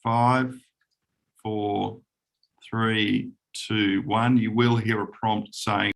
5, 4, 3, 2, 1. You will hear a prompt saying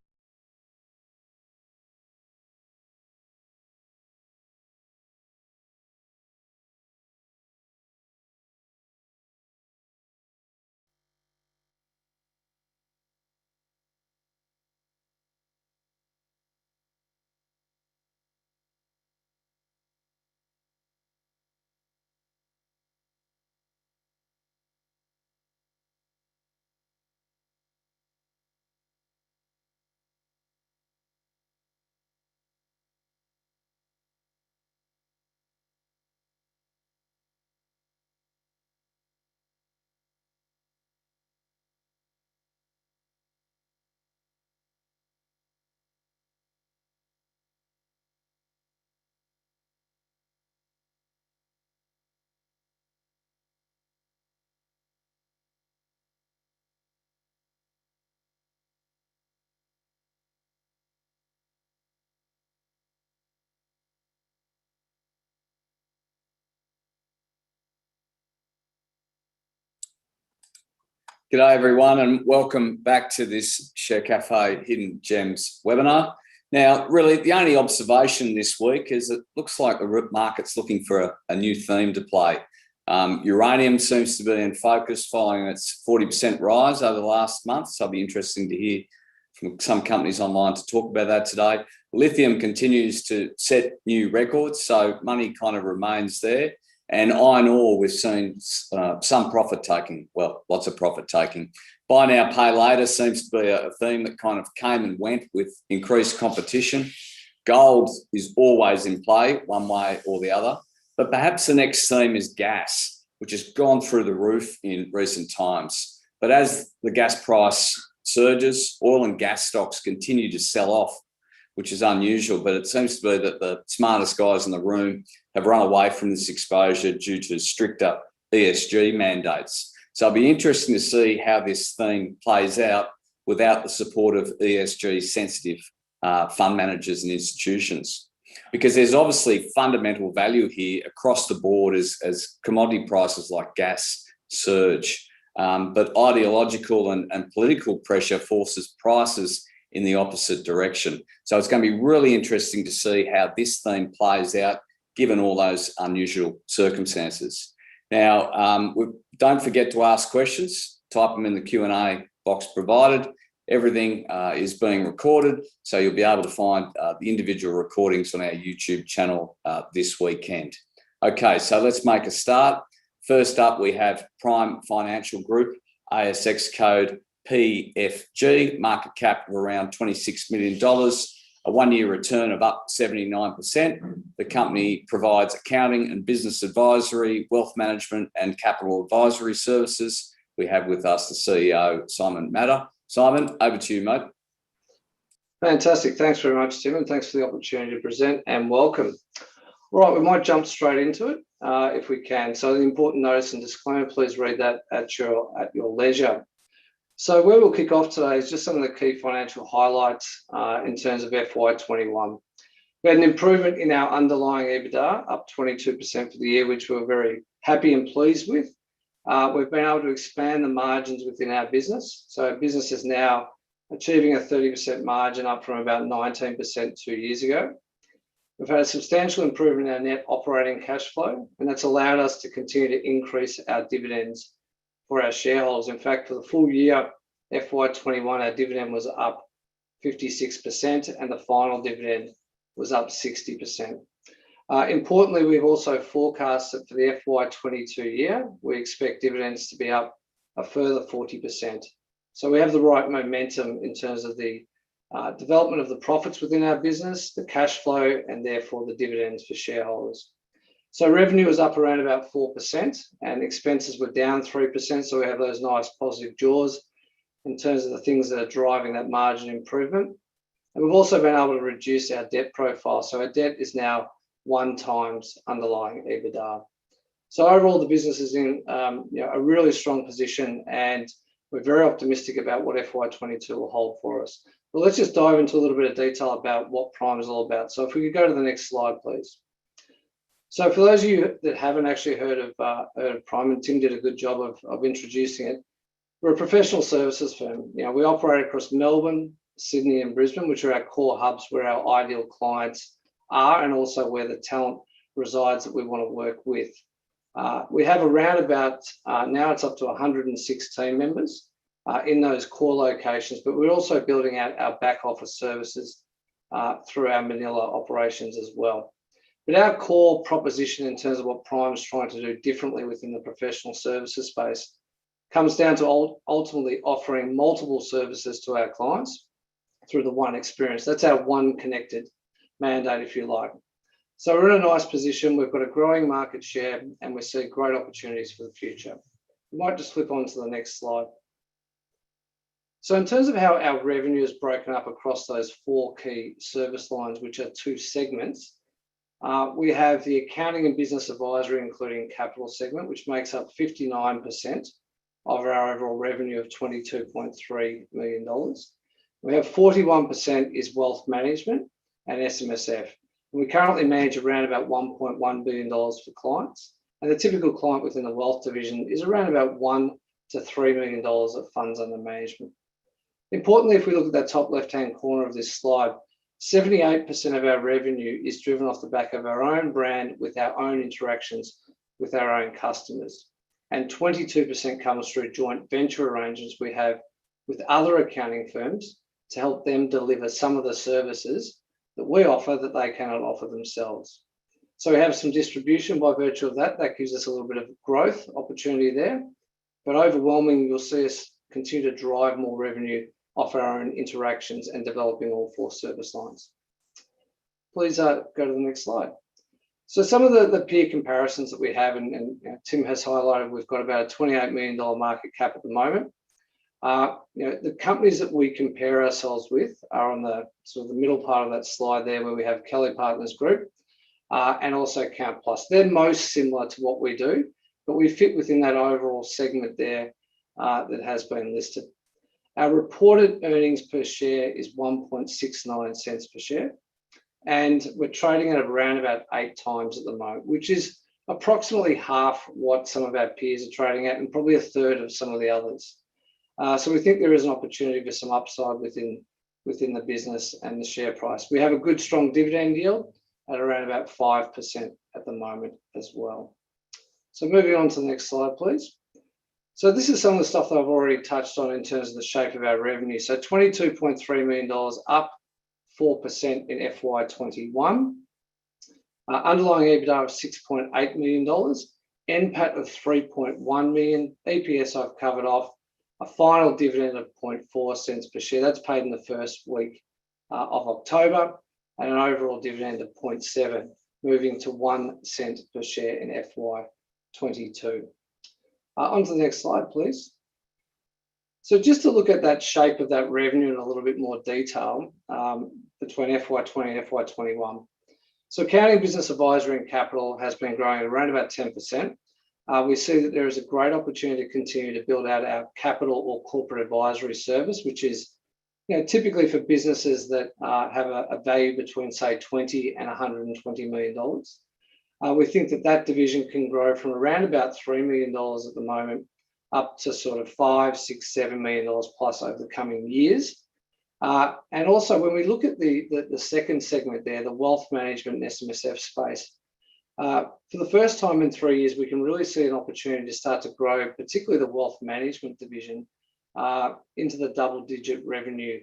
G'day everyone and welcome back to this ShareCafe Hidden Gems webinar. Now, really the only observation this week is it looks like the market's looking for a new theme to play. Uranium seems to be in focus following its 40% rise over the last month, so it'll be interesting to hear from some companies online to talk about that today. Lithium continues to set new records, so money kind of remains there. And iron ore, we've seen some profit taking, well, lots of profit taking. Buy now, pay later seems to be a theme that kind of came and went with increased competition. Gold is always in play one way or the other, but perhaps the next theme is gas, which has gone through the roof in recent times. But as the gas price surges, oil and gas stocks continue to sell off, which is unusual, but it seems to be that the smartest guys in the room have run away from this exposure due to stricter ESG mandates. So it'll be interesting to see how this theme plays out without the support of ESG sensitive fund managers and institutions, because there's obviously fundamental value here across the board as commodity prices like gas surge. But ideological and political pressure forces prices in the opposite direction. So it's going to be really interesting to see how this theme plays out, given all those unusual circumstances. Now, don't forget to ask questions, type them in the Q&A box provided. Everything is being recorded, so you'll be able to find the individual recordings on our YouTube channel this weekend. Okay, so let's make a start. First up, we have Prime Financial Group, ASX code PFG, market cap of around $26 million, a one-year return of up 79%. The company provides accounting and business advisory, wealth management and capital advisory services. We have with us the CEO, Simon Matter. Simon, over to you, mate. Fantastic. Thanks very much, Tim, and thanks for the opportunity to present and welcome. Right, we might jump straight into it if we can. So the important notice and disclaimer, please read that at your leisure. So where we'll kick off today is just some of the key financial highlights in terms of FY21. We had an improvement in our underlying EBITDA, up 22% for the year, which we're very happy and pleased with. We've been able to expand the margins within our business. So our business is now achieving a 30% margin, up from about 19% 2 years ago. We've had a substantial improvement in our net operating cash flow, and that's allowed us to continue to increase our dividends for our shareholders. In fact, for the full year, FY21, our dividend was up 56% and the final dividend was up 60%. Importantly, we've also forecast that for the FY22 year, we expect dividends to be up a further 40%. So we have the right momentum in terms of the development of the profits within our business, the cash flow, and therefore the dividends for shareholders. So revenue was up around about 4% and expenses were down 3%. So we have those nice positive jaws in terms of the things that are driving that margin improvement. And we've also been able to reduce our debt profile. So our debt is now 1 times underlying EBITDA. So overall, the business is in a really strong position, and we're very optimistic about what FY22 will hold for us. But let's just dive into a little bit of detail about what Prime is all about. So if we could go to the next slide, please. So for those of you that haven't actually heard of Prime, and Tim did a good job of introducing it, we're a professional services firm. We operate across Melbourne, Sydney and Brisbane, which are our core hubs where our ideal clients are and also where the talent resides that we want to work with. We have around about, now it's up to 106 team members in those core locations, but we're also building out our back office services through our Manila operations as well. But our core proposition in terms of what Prime is trying to do differently within the professional services space comes down to ultimately offering multiple services to our clients through the one experience. That's our one connected mandate, if you like. So we're in a nice position. We've got a growing market share and we see great opportunities for the future. We might just flip on to the next slide. So in terms of how our revenue is broken up across those four key service lines, which are two segments, we have the accounting and business advisory, including capital segment, which makes up 59% of our overall revenue of $22.3 million. We have 41% is wealth management and SMSF. We currently manage around about $1.1 billion for clients. And the typical client within the wealth division is around about $1 to $3 million of funds under management. Importantly, if we look at that top left-hand corner of this slide, 78% of our revenue is driven off the back of our own brand with our own interactions with our own customers. And 22% comes through joint venture arrangements we have with other accounting firms to help them deliver some of the services that we offer that they cannot offer themselves. So we have some distribution by virtue of that. That gives us a little bit of growth opportunity there. But overwhelmingly, you'll see us continue to drive more revenue off our own interactions and developing all four service lines. Please go to the next slide. So some of the peer comparisons that we have, and Tim has highlighted, we've got about a $28 million market cap at the moment. The companies that we compare ourselves with are on the sort of the middle part of that slide there, where we have Kelly Partners Group and also Count Plus. They're most similar to what we do, but we fit within that overall segment there that has been listed. Our reported earnings per share is 1.69 cents per share, and we're trading at around about 8 times at the moment, which is approximately half what some of our peers are trading at and probably a third of some of the others. So we think there is an opportunity for some upside within the business and the share price. We have a good, strong dividend yield at around about 5% at the moment as well. So moving on to the next slide, please. So this is some of the stuff that I've already touched on in terms of the shape of our revenue. So $22.3 million, up 4% in FY21. Underlying EBITDA of $6.8 million. NPAT of $3.1 million. EPS I've covered off. A final dividend of 0.4 cents per share. That's paid in the first week of October. And an overall dividend of 0.7, moving to 1 cent per share in FY22. On to the next slide, please. So just to look at that shape of that revenue in a little bit more detail between FY20 and FY21. So accounting, business advisory and capital has been growing at around about 10%. We see that there is a great opportunity to continue to build out our capital or corporate advisory service, which is typically for businesses that have a value between, say, $20 and $120 million. We think that division can grow from around about $3 million at the moment up to sort of $5, $6, $7 million plus over the coming years. And also when we look at the second segment there, the wealth management and SMSF space, for the first time in 3 years, we can really see an opportunity to start to grow, particularly the wealth management division, into the double-digit revenue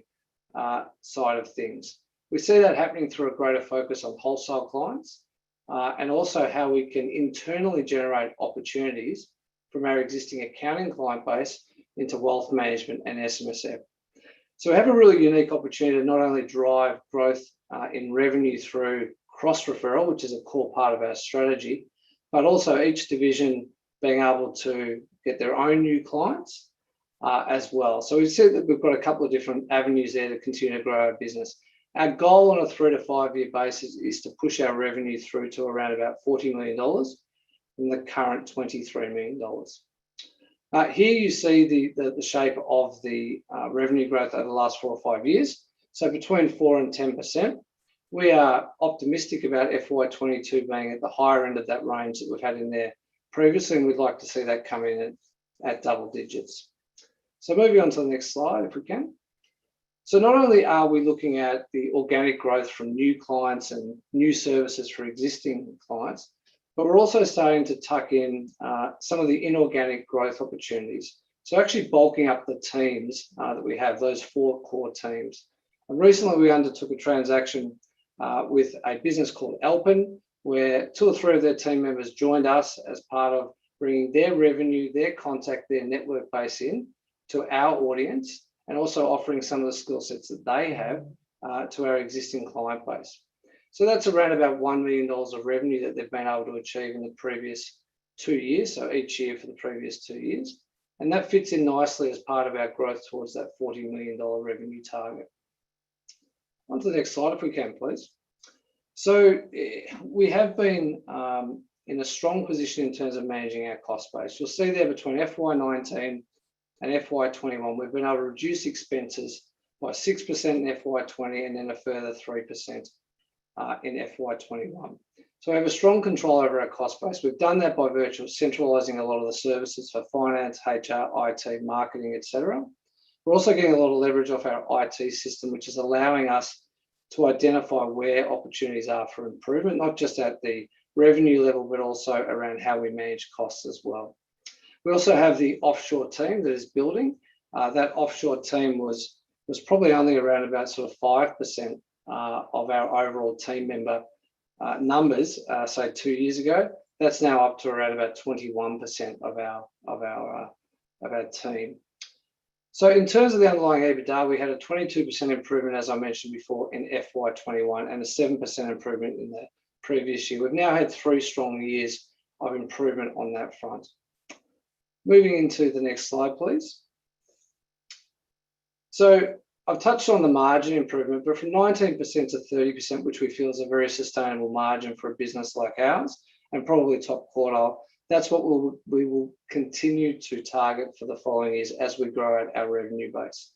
side of things. We see that happening through a greater focus on wholesale clients and also how we can internally generate opportunities from our existing accounting client base into wealth management and SMSF. So we have a really unique opportunity to not only drive growth in revenue through cross-referral, which is a core part of our strategy, but also each division being able to get their own new clients as well. So we see that we've got a couple of different avenues there to continue to grow our business. Our goal on a 3 to 5 year basis is to push our revenue through to around about $40 million from the current $23 million. Here you see the shape of the revenue growth over the last 4 or 5 years. So between 4 and 10%. we are optimistic about FY22 being at the higher end of that range that we've had in there previously, and we'd like to see that come in at double digits. So moving on to the next slide, if we can. So not only are we looking at the organic growth from new clients and new services for existing clients, but we're also starting to tuck in some of the inorganic growth opportunities. So actually bulking up the teams that we have, those 4 core teams. And recently we undertook a transaction with a business called Alpen, where 2 or 3 of their team members joined us as part of bringing their revenue, their contact, their network base in to our audience, and also offering some of the skill sets that they have to our existing client base. So that's around about $1 million of revenue that they've been able to achieve in the previous 2 years, so each year for the previous 2 years. And that fits in nicely as part of our growth towards that $40 million revenue target. On to the next slide, if we can, please. So we have been in a strong position in terms of managing our cost base. You'll see there between FY19 and FY21, we've been able to reduce expenses by 6% in FY20 and then a further 3% in FY21. So we have a strong control over our cost base. We've done that by virtue of centralising a lot of the services for finance, HR, IT, marketing, etc. We're also getting a lot of leverage off our IT system, which is allowing us to identify where opportunities are for improvement, not just at the revenue level, but also around how we manage costs as well. We also have the offshore team that is building. That offshore team was probably only around about sort of 5% of our overall team member numbers, say 2 years ago. That's now up to around about 21% of our team. So in terms of the underlying EBITDA, we had a 22% improvement, as I mentioned before, in FY21 and a 7% improvement in the previous year. We've now had 3 strong years of improvement on that front. Moving into the next slide, please. So I've touched on the margin improvement, but from 19% to 30%, which we feel is a very sustainable margin for a business like ours, and probably top quartile, that's what we will continue to target for the following years as we grow our revenue base.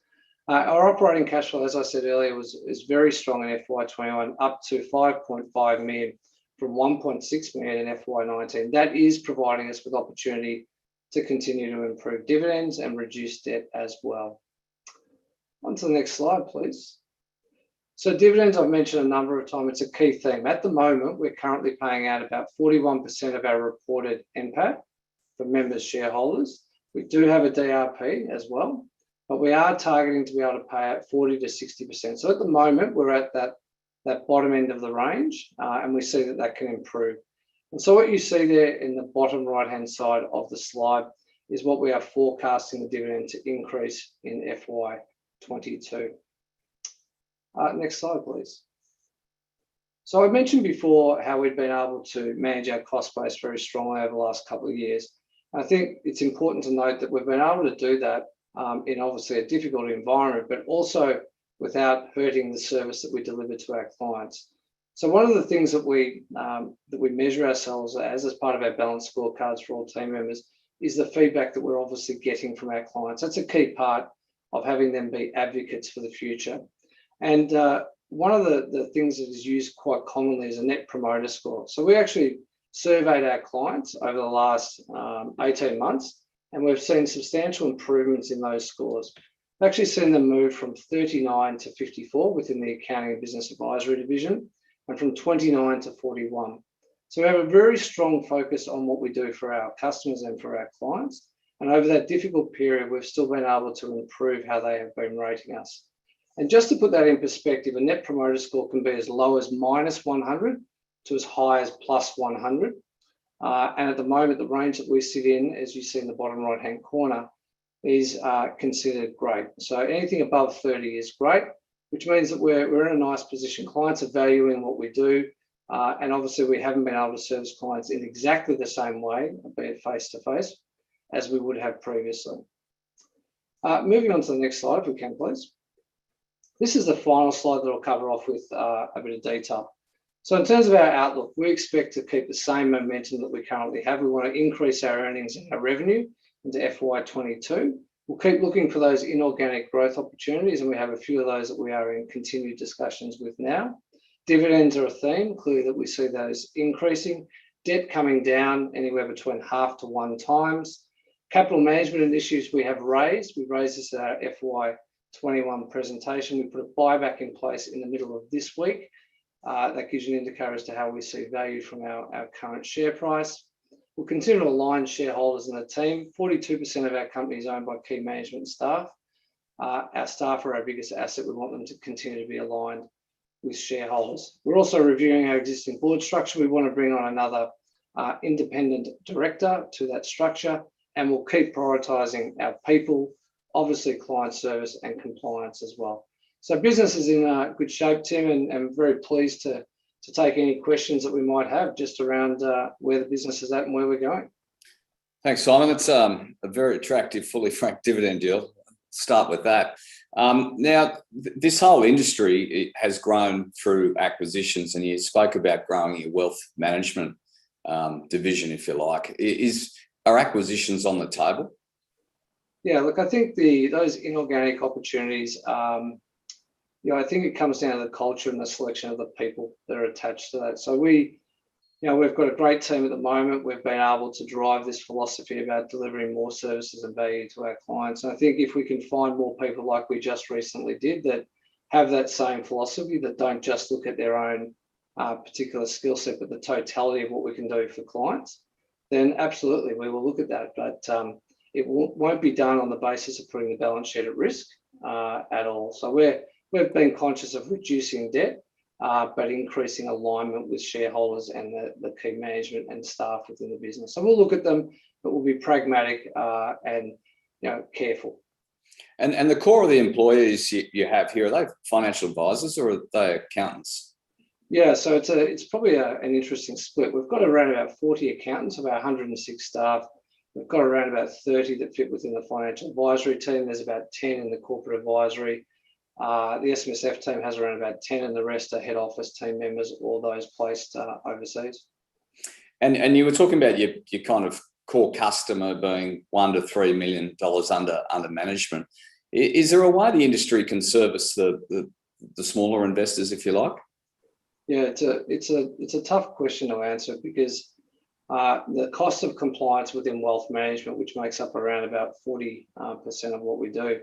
Our operating cash flow, as I said earlier, is very strong in FY21, up to 5.5 million from 1.6 million in FY19. That is providing us with opportunity to continue to improve dividends and reduce debt as well. On to the next slide, please. So dividends, I've mentioned a number of times, it's a key theme. At the moment, we're currently paying out about 41% of our reported NPAT for members, shareholders. We do have a DRP as well, but we are targeting to be able to pay out 40 to 60%. So at the moment, we're at that bottom end of the range, and we see that can improve. And so what you see there in the bottom right-hand side of the slide is what we are forecasting the dividend to increase in FY22. Next slide, please. So I mentioned before how we've been able to manage our cost base very strongly over the last couple of years. I think it's important to note that we've been able to do that in obviously a difficult environment, but also without hurting the service that we deliver to our clients. So one of the things that we measure ourselves as part of our balanced scorecards for all team members is the feedback that we're obviously getting from our clients. That's a key part of having them be advocates for the future. And one of the things that is used quite commonly is a net promoter score. So we actually surveyed our clients over the last 18 months, and we've seen substantial improvements in those scores. We've actually seen them move from 39 to 54 within the accounting and business advisory division, and from 29 to 41. So we have a very strong focus on what we do for our customers and for our clients. And over that difficult period, we've still been able to improve how they have been rating us. And just to put that in perspective, a net promoter score can be as low as -100 to as high as +100. And at the moment, the range that we sit in, as you see in the bottom right-hand corner, is considered great. So anything above 30 is great, which means that we're in a nice position. Clients are valuing what we do. And obviously, we haven't been able to service clients in exactly the same way, be it face-to-face, as we would have previously. Moving on to the next slide, if we can, please. This is the final slide that I'll cover off with a bit of detail. So in terms of our outlook, we expect to keep the same momentum that we currently have. We want to increase our earnings and our revenue into FY22. We'll keep looking for those inorganic growth opportunities, and we have a few of those that we are in continued discussions with now. Dividends are a theme, clearly that we see those increasing. Debt coming down anywhere between 0.5 to 1 times. Capital management initiatives we have raised. We raised this at our FY21 presentation. We put a buyback in place in the middle of this week. That gives you an indicator as to how we see value from our current share price. We'll continue to align shareholders in the team. 42% of our company is owned by key management staff. Our staff are our biggest asset. We want them to continue to be aligned with shareholders. We're also reviewing our existing board structure. We want to bring on another independent director to that structure, and we'll keep prioritising our people, obviously client service and compliance as well. So business is in good shape, Tim, and I'm very pleased to take any questions that we might have just around where the business is at and where we're going. Thanks, Simon. It's a very attractive, fully franked dividend deal. Start with that. Now, this whole industry has grown through acquisitions, and you spoke about growing your wealth management division, if you like. Are acquisitions on the table? Yeah, look, I think those inorganic opportunities, I think it comes down to the culture and the selection of the people that are attached to that. So we've got a great team at the moment. We've been able to drive this philosophy about delivering more services and value to our clients. And I think if we can find more people like we just recently did that have that same philosophy, that don't just look at their own particular skill set, but the totality of what we can do for clients, then absolutely we will look at that. But it won't be done on the basis of putting the balance sheet at risk at all. So we've been conscious of reducing debt, but increasing alignment with shareholders and the key management and staff within the business. So we'll look at them, but we'll be pragmatic and careful. And the core of the employees you have here, are they financial advisors or are they accountants? Yeah, so it's probably an interesting split. We've got around about 40 accountants, about 106 staff. We've got around about 30 that fit within the financial advisory team. There's about 10 in the corporate advisory. The SMSF team has around about 10, and the rest are head office team members, all those placed overseas. And you were talking about your kind of core customer being $1 to $3 million under management. Is there a way the industry can service the smaller investors, if you like? Yeah, it's a tough question to answer because the cost of compliance within wealth management, which makes up around about 40% of what we do,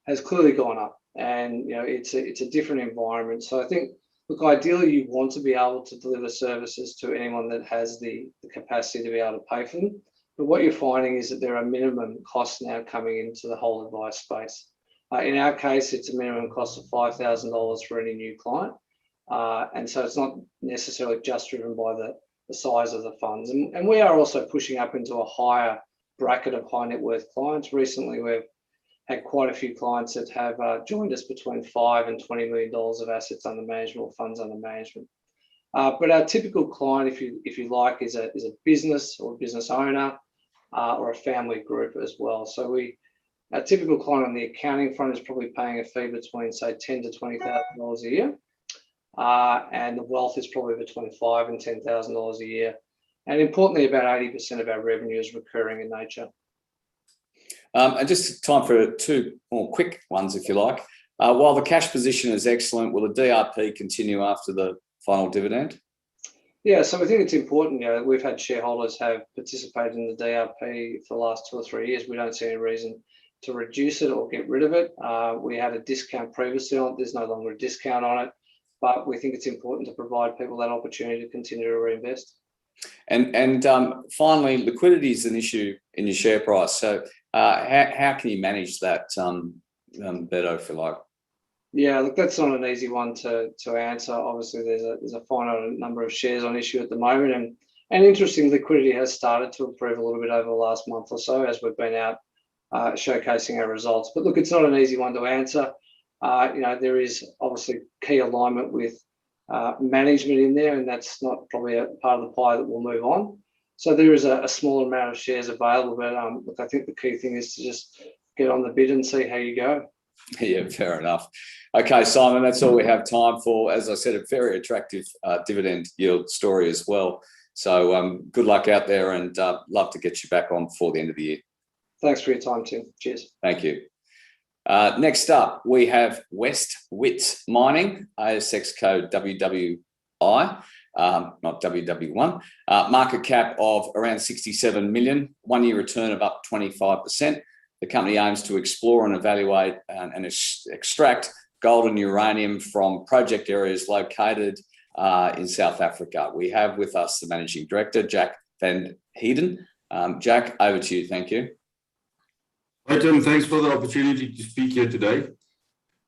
has clearly gone up. And it's a different environment. So I think, look, ideally you want to be able to deliver services to anyone that has the capacity to be able to pay for them. But what you're finding is that there are minimum costs now coming into the whole advice space. In our case, it's a minimum cost of $5,000 for any new client. And so it's not necessarily just driven by the size of the funds. And we are also pushing up into a higher bracket of high net worth clients. Recently, we've had quite a few clients that have joined us between $5 and $20 million of assets under management or funds under management. But our typical client, if you like, is a business or a business owner or a family group as well. So our typical client on the accounting front is probably paying a fee between, say, $10,000 to $20,000 a year. And the wealth is probably between $5,000 and $10,000 a year. And importantly, about 80% of our revenue is recurring in nature. And just time for two more quick ones, if you like. While the cash position is excellent, will the DRP continue after the final dividend? Yeah, so I think it's important. We've had shareholders have participated in the DRP for the last 2 or 3 years. We don't see any reason to reduce it or get rid of it. We had a discount previously on it. There's no longer a discount on it. But we think it's important to provide people that opportunity to continue to reinvest. And finally, liquidity is an issue in your share price. So how can you manage that better, if you like? Yeah, look, that's not an easy one to answer. Obviously, there's a finite number of shares on issue at the moment, and interesting, liquidity has started to improve a little bit over the last month or so as we've been out showcasing our results. But look, it's not an easy one to answer. There is obviously key alignment with management in there, and that's not probably a part of the pie that will move on. So there is a small amount of shares available, but look, I think the key thing is to just get on the bid and see how you go. Yeah, fair enough. Okay, Simon, that's all we have time for. As I said, a very attractive dividend yield story as well. So good luck out there, and love to get you back on before the end of the year. Thanks for your time, Tim. Cheers. Thank you. Next up, we have Wits Mining, ASX code not WW1. Market cap of around 67 million, 1 year return of up 25%. The company aims to explore and evaluate and extract gold and uranium from project areas located in South Africa. We have with us the Managing Director, Jack van Heerden. Jack, over to you. Thank you. Hi, Tim. Thanks for the opportunity to speak here today.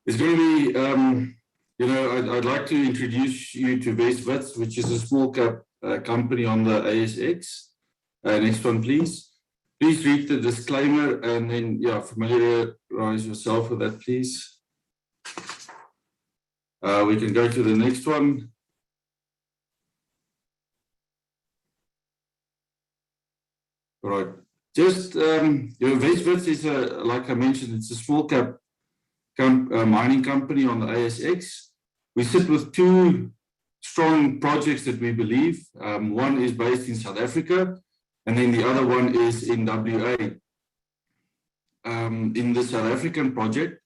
It's going to be, I'd like to introduce you to Wits, which is a small cap company on the ASX. Next one, please. Please read the disclaimer and then, familiarize yourself with that, please. We can go to the next one. All right. Just, Wits is like I mentioned, it's a small cap mining company on the ASX. We sit with two strong projects that we believe. One is based in South Africa, and then the other one is in WA. In the South African project,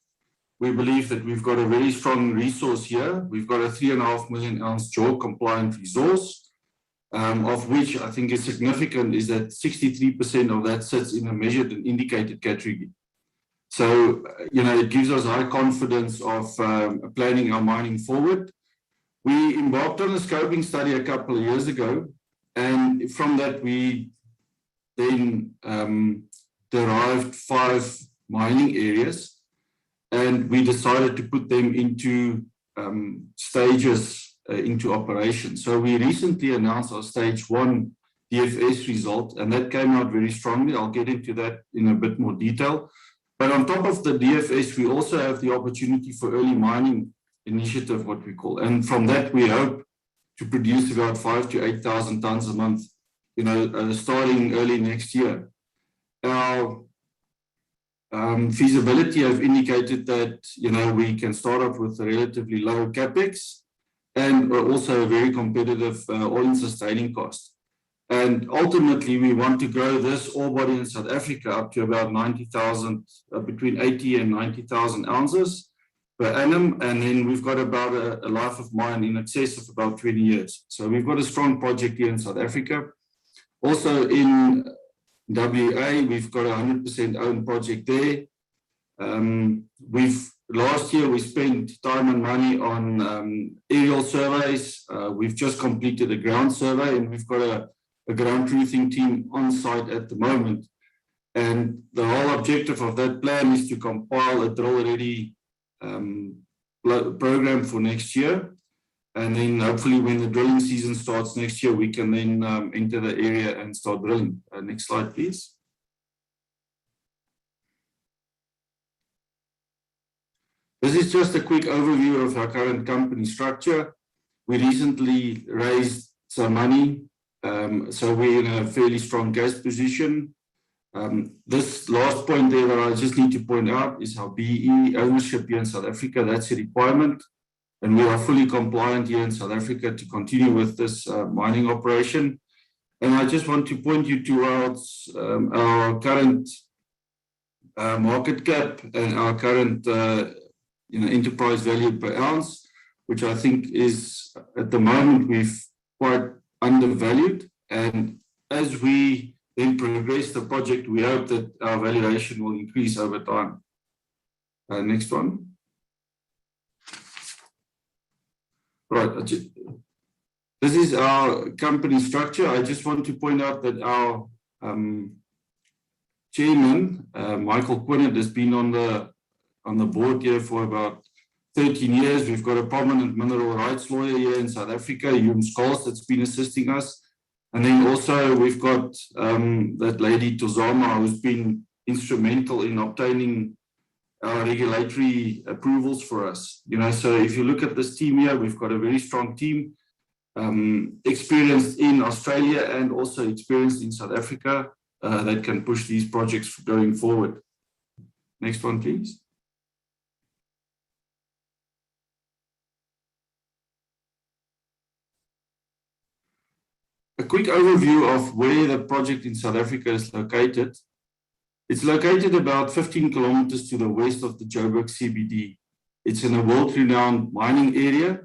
we believe that we've got a very strong resource here. We've got a 3.5 million ounce JORC compliant resource, of which I think is significant is that 63% of that sits in a measured and indicated category. So, it gives us high confidence of planning our mining forward. We embarked on a scoping study a couple of years ago, and from that we then derived 5 mining areas, and we decided to put them into stages into operation. So we recently announced our stage 1 DFS result, and that came out very strongly. I'll get into that in a bit more detail. But on top of the DFS, we also have the opportunity for early mining initiative, what we call. And from that, we hope to produce about 5,000 to 8,000 tons a month, starting early next year. Our feasibility have indicated that, we can start off with a relatively low capex and also a very competitive all-in sustaining cost. And ultimately, we want to grow this ore body in South Africa up to about 90,000, between 80 and 90,000 ounces per annum. And then we've got about a life of mine in excess of about 20 years. So we've got a strong project here in South Africa. Also in WA, we've got a 100% owned project there. Last year, we spent time and money on aerial surveys. We've just completed a ground survey, and we've got a ground truthing team on site at the moment. And the whole objective of that plan is to compile a drill-ready program for next year. And then hopefully when the drilling season starts next year, we can then enter the area and start drilling. Next slide, please. This is just a quick overview of our current company structure. We recently raised some money, so we're in a fairly strong cash position. This last point there that I just need to point out is our BE ownership here in South Africa. That's a requirement, and we are fully compliant here in South Africa to continue with this mining operation. And I just want to point you towards our current market cap and our current enterprise value per ounce, which I think is at the moment we've quite undervalued. And as we then progress the project, we hope that our valuation will increase over time. Next one. Right. This is our company structure. I just want to point out that our chairman, Michael Quinnett, has been on the board here for about 13 years. We've got a prominent mineral rights lawyer here in South Africa, Hume Scholes, that's been assisting us. And then also we've got that lady, Tozama, who's been instrumental in obtaining regulatory approvals for us. So if you look at this team here, we've got a very strong team, experienced in Australia and also experienced in South Africa that can push these projects going forward. Next one, please. A quick overview of where the project in South Africa is located. It's located about 15 kilometers to the west of the Joburg CBD. It's in a world-renowned mining area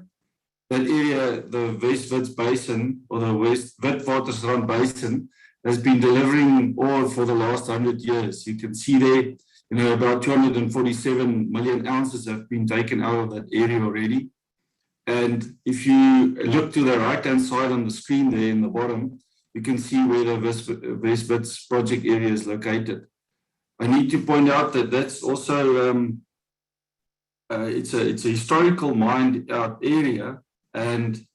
that area, the West Wits Basin or the West Witwatersrand Basin, has been delivering ore for the last 100 years. You can see there, about 247 million ounces have been taken out of that area already. And if you look to the right-hand side on the screen there in the bottom, you can see where the West Wits project area is located. I need to point out that that's also, it's a historical mined out area. And,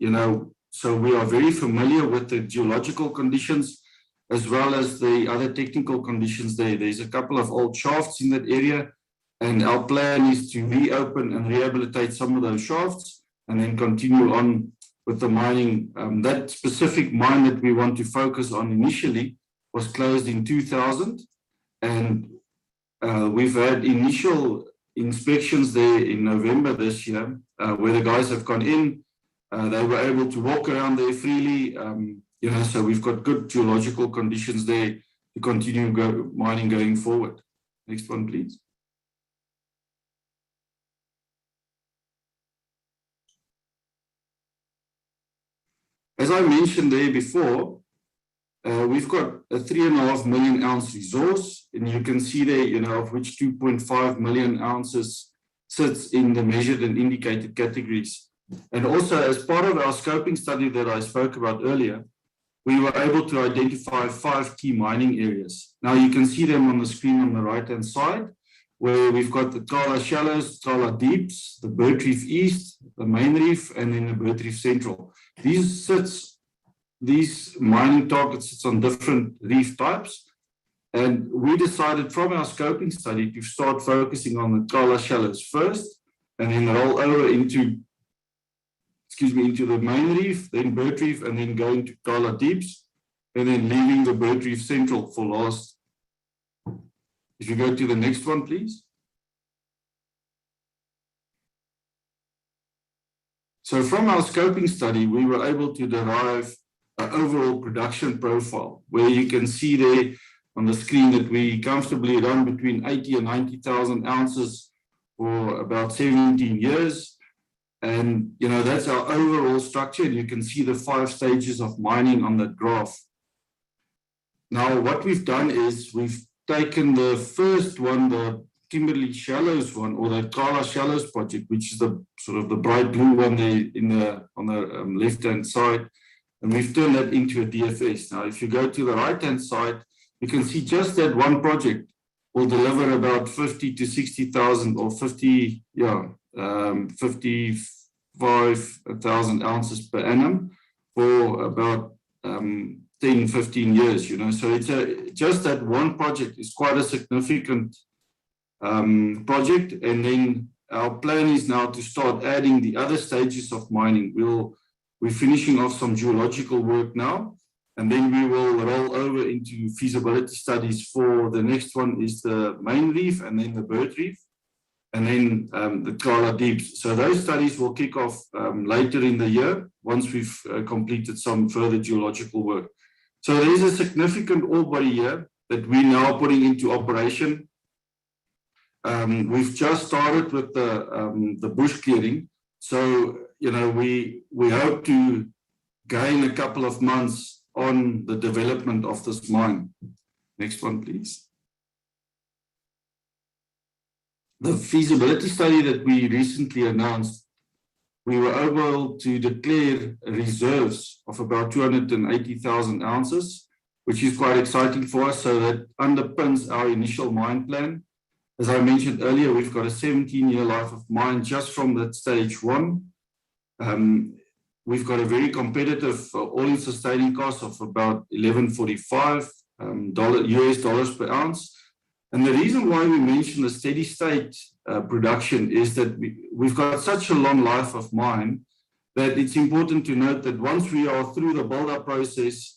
so we are very familiar with the geological conditions as well as the other technical conditions there. There's a couple of old shafts in that area, and our plan is to reopen and rehabilitate some of those shafts and then continue on with the mining. That specific mine that we want to focus on initially was closed in 2000, and we've had initial inspections there in November this year, where the guys have gone in. They were able to walk around there freely. So we've got good geological conditions there to continue mining going forward. Next one, please. As I mentioned there before, we've got a 3.5 million ounce resource, and you can see there, of which 2.5 million ounces sits in the measured and indicated categories. And also, as part of our scoping study that I spoke about earlier, we were able to identify 5 key mining areas. Now you can see them on the screen on the right-hand side, where we've got the Kala Shallows, Kala Deeps, the Bird Reef East, the Main Reef, and then the Bird Reef Central. These mining targets sit on different reef types, and we decided from our scoping study to start focusing on the Kala Shallows first, and then roll over into the Main Reef, then Bird Reef, and then going to Kala Deeps, and then leaving the Bird Reef Central for last. If you go to the next one, please. So from our scoping study, we were able to derive an overall production profile, where you can see there on the screen that we comfortably run between 80 and 90,000 ounces for about 17 years. And, that's our overall structure. And you can see the 5 stages of mining on that graph. Now, what we've done is we've taken the first one, the Kimberley Shallows one, or the Kala Shallows project, which is the sort of the bright blue one there on the left-hand side, and we've turned that into a DFS. Now, if you go to the right-hand side, you can see just that one project will deliver about 50 to 60,000 or 55,000 ounces per annum for about 10, 15 years, So it's just that one project is quite a significant project. And then our plan is now to start adding the other stages of mining. We're finishing off some geological work now, and then we will roll over into feasibility studies for the next one is the Main Reef, and then the Bird Reef, and then the Kala Deeps. So those studies will kick off later in the year once we've completed some further geological work. So there is a significant ore body here that we're now putting into operation. We've just started with the bush clearing. So, we hope to gain a couple of months on the development of this mine. Next one, please. The feasibility study that we recently announced, we were able to declare reserves of about 280,000 ounces, which is quite exciting for us. So that underpins our initial mine plan. As I mentioned earlier, we've got a 17-year life of mine just from that stage 1. We've got a very competitive all-in sustaining cost of about $11.45 US dollars per ounce. And the reason why we mention the steady state production is that we've got such a long life of mine that it's important to note that once we are through the build-up process,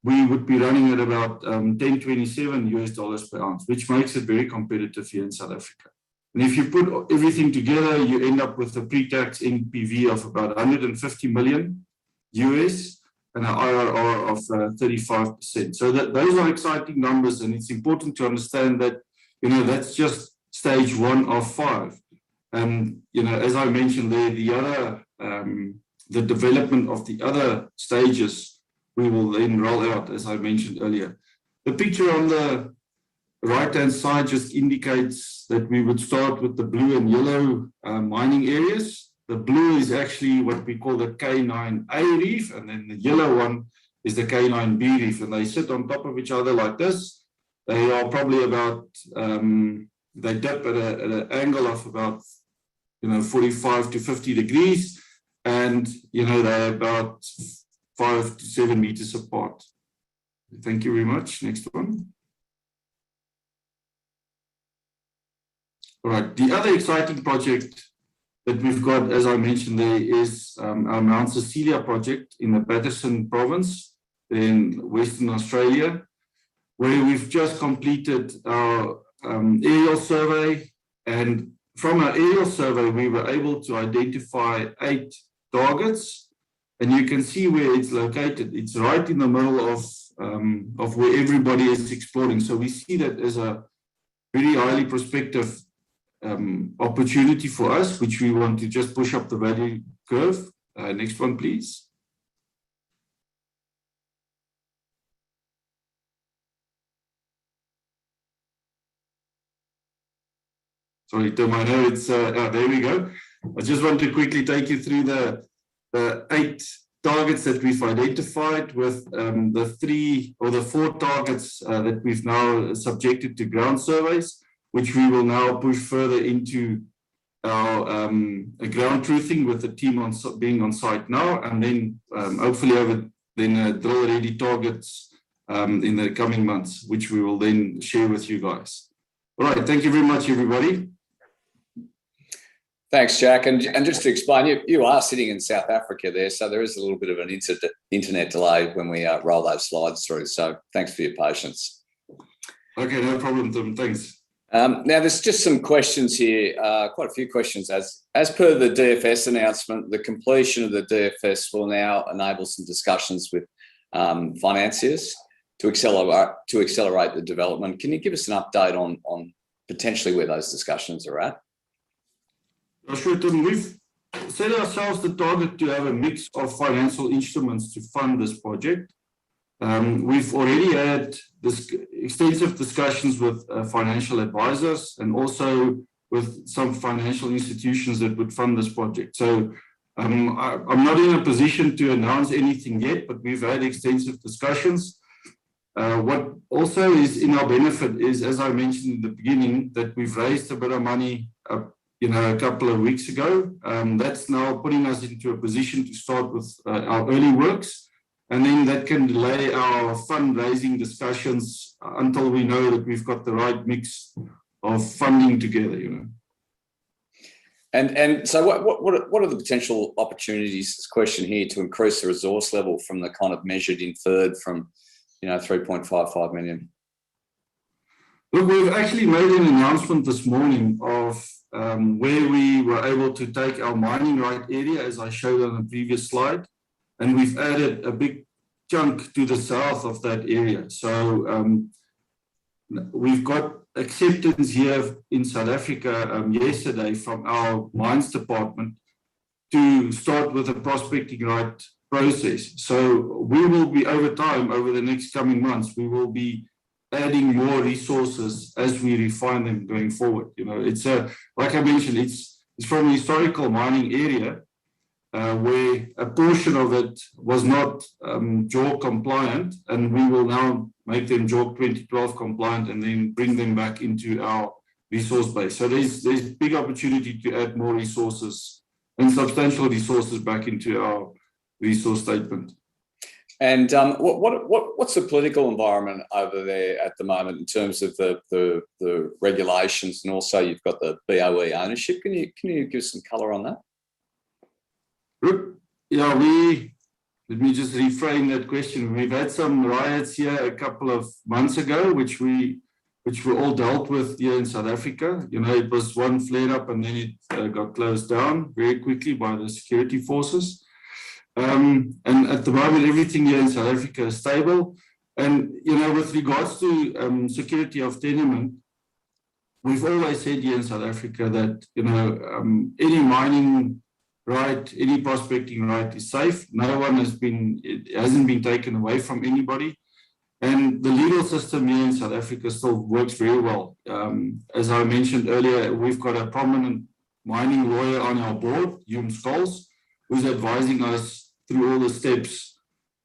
we would be running at about 10.27 US dollars per ounce, which makes it very competitive here in South Africa. And if you put everything together, you end up with a pre-tax NPV of about 150 million US and an IRR of 35%. So those are exciting numbers, and it's important to understand that, that's just stage 1 of 5. As I mentioned there, the the development of the other stages we will then roll out, as I mentioned earlier. The picture on the right-hand side just indicates that we would start with the blue and yellow mining areas. The blue is actually what we call the K9A reef, and then the yellow one is the K9B reef, and they sit on top of each other like this. They are probably about, they dip at an angle of about, 45 to 50 degrees, and, they're about 5 to 7 meters apart. Thank you very much. Next one. All right, the other exciting project that we've got, as I mentioned, there is our Mount Cecilia project in the Patterson province in Western Australia, where we've just completed our aerial survey. And from our aerial survey, we were able to identify 8 targets. And you can see where it's located. It's right in the middle of where everybody is exploring. So we see that as a very highly prospective opportunity for us, which we want to just push up the value curve. Next one, please. Sorry, Tim, I know it's, there we go. I just want to quickly take you through the 8 targets that we've identified with the 3 or the 4 targets that we've now subjected to ground surveys, which we will now push further into our ground truthing with the team being on site now, and then hopefully over drill ready targets in the coming months, which we will then share with you guys. All right, thank you very much, everybody. Thanks, Jack. And just to explain, you are sitting in South Africa there, so there is a little bit of an internet delay when we roll those slides through. So thanks for your patience. Okay, no problem, Tim. Thanks. Now, there's just some questions here, quite a few questions. As per the DFS announcement, the completion of the DFS will now enable some discussions with financiers to accelerate the development. Can you give us an update on potentially where those discussions are at? Sure, Tim. We've set ourselves the target to have a mix of financial instruments to fund this project. We've already had extensive discussions with financial advisors and also with some financial institutions that would fund this project. So I'm not in a position to announce anything yet, but we've had extensive discussions. What also is in our benefit is, as I mentioned in the beginning, that we've raised a bit of money a couple of weeks ago. That's now putting us into a position to start with our early works. And then that can delay our fundraising discussions until we know that we've got the right mix of funding together, And so what are the potential opportunities, this question here, to increase the resource level from the kind of measured inferred from, 3.55 million? Look, we've actually made an announcement this morning of where we were able to take our mining right area, as I showed on the previous slide. And we've added a big chunk to the south of that area. So we've got acceptance here in South Africa yesterday from our mines department to start with a prospecting right process. So we will be over time, over the next coming months, we will be adding more resources as we refine them going forward. It's like I mentioned, it's from a historical mining area. Where a portion of it was not JORC compliant, and we will now make them JORC 2012 compliant and then bring them back into our resource base. So there's big opportunity to add more resources and substantial resources back into our resource statement. And what's the political environment over there at the moment in terms of the regulations, and also you've got the BOE ownership? Can you give some colour on that? Yeah, let me just reframe that question. We've had some riots here a couple of months ago, which we all dealt with here in South Africa. It was one flare up and then it got closed down very quickly by the security forces. And at the moment, everything here in South Africa is stable. And, with regards to security of tenement, we've always said here in South Africa that, any mining right, any prospecting right is safe. No one it hasn't been taken away from anybody. And the legal system here in South Africa still works very well. As I mentioned earlier, we've got a prominent mining lawyer on our board, Hume Scholes, who's advising us through all the steps.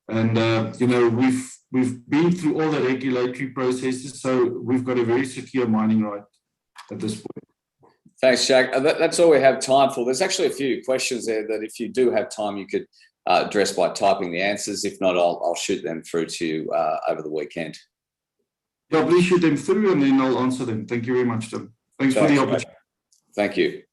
And, we've been through all the regulatory processes, so we've got a very secure mining right at this point. Thanks, Jack. That's all we have time for. There's actually a few questions there that if you do have time, you could address by typing the answers. If not, I'll shoot them through to you over the weekend. Yeah, please shoot them through and then I'll answer them. Thank you very much, Tim. Thanks for the opportunity. Thank you.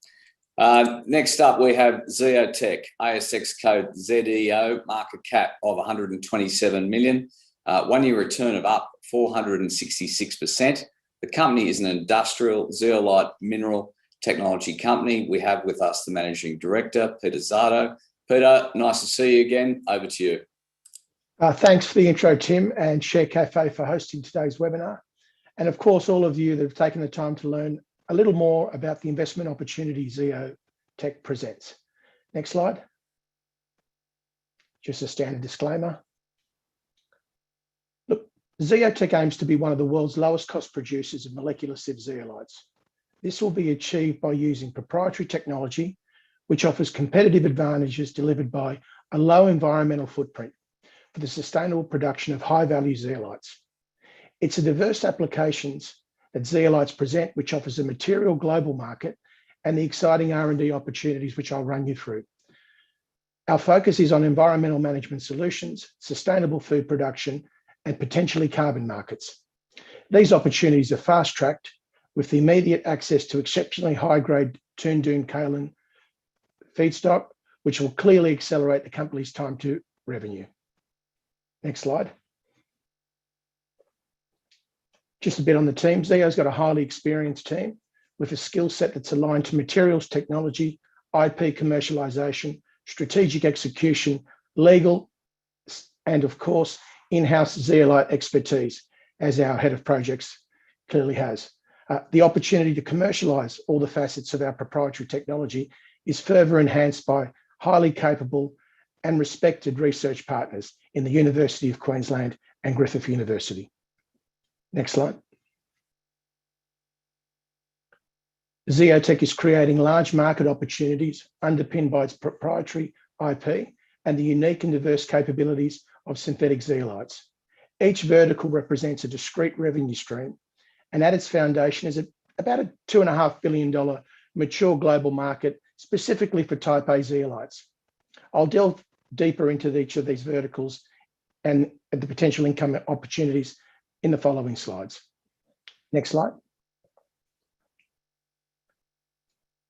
Next up, we have Zeotech, ASX code ZEO, market cap of 127 million, 1 year return of up 466%. The company is an industrial zeolite mineral technology company. We have with us the managing director, Peter Zardo. Peter, nice to see you again. Over to you. Thanks for the intro, Tim, and ShareCafe for hosting today's webinar. And of course, all of you that have taken the time to learn a little more about the investment opportunity Zeotech presents. Next slide. Just a standard disclaimer. Look, Zeotech aims to be one of the world's lowest cost producers of molecular sieve zeolites. This will be achieved by using proprietary technology, which offers competitive advantages delivered by a low environmental footprint for the sustainable production of high-value zeolites. It's a diverse applications that zeolites present, which offers a material global market and the exciting R&D opportunities, which I'll run you through. Our focus is on environmental management solutions, sustainable food production, and potentially carbon markets. These opportunities are fast-tracked with the immediate access to exceptionally high-grade Toondoon kaolin feedstock, which will clearly accelerate the company's time to revenue. Next slide. Just a bit on the team. Zeo's got a highly experienced team with a skill set that's aligned to materials technology, IP commercialization, strategic execution, legal, and of course, in-house zeolite expertise, as our head of projects clearly has. The opportunity to commercialize all the facets of our proprietary technology is further enhanced by highly capable and respected research partners in the University of Queensland and Griffith University. Next slide. Zeotech is creating large market opportunities underpinned by its proprietary IP and the unique and diverse capabilities of synthetic zeolites. Each vertical represents a discrete revenue stream, and at its foundation is about a $2.5 billion mature global market specifically for type A zeolites. I'll delve deeper into each of these verticals and the potential income opportunities in the following slides. Next slide.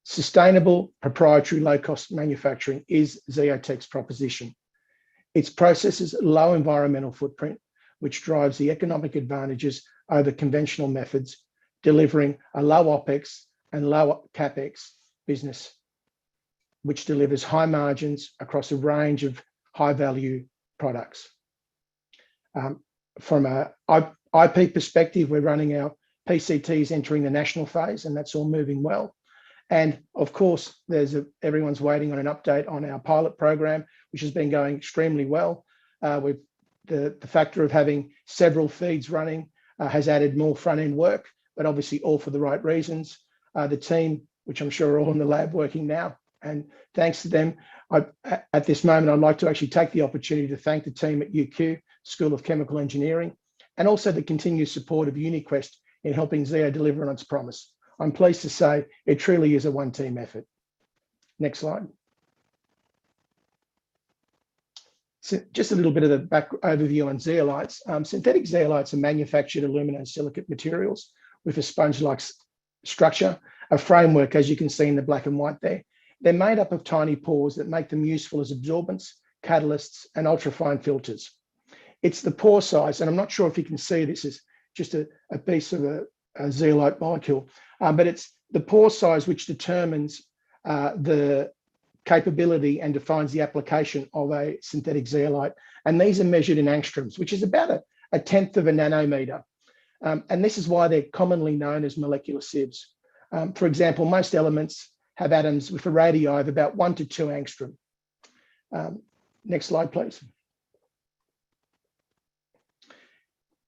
Sustainable, proprietary, low-cost manufacturing is Zeotech's proposition. Its processes low environmental footprint, which drives the economic advantages over conventional methods, delivering a low OPEX and low CAPEX business, which delivers high margins across a range of high-value products. From an IP perspective, we're running our PCTs entering the national phase, and that's all moving well. And of course, everyone's waiting on an update on our pilot program, which has been going extremely well. With the factor of having several feeds running has added more front-end work, but obviously all for the right reasons. The team, which I'm sure are all in the lab working now, and thanks to them, at this moment, I'd like to actually take the opportunity to thank the team at UQ, School of Chemical Engineering, and also the continued support of UniQuest in helping Zeo deliver on its promise. I'm pleased to say it truly is a one-team effort. Next slide. So just a little bit of the back overview on zeolites. Synthetic zeolites are manufactured aluminosilicate materials with a sponge-like structure, a framework, as you can see in the black and white there. They're made up of tiny pores that make them useful as absorbents, catalysts, and ultrafine filters. It's the pore size, and I'm not sure if you can see this is just a piece of a zeolite molecule, but it's the pore size which determines the capability and defines the application of a synthetic zeolite. And these are measured in angstroms, which is about a tenth of a nanometer. And this is why they're commonly known as molecular sieves. For example, most elements have atoms with a radii of about 1 to 2 angstrom. Next slide, please.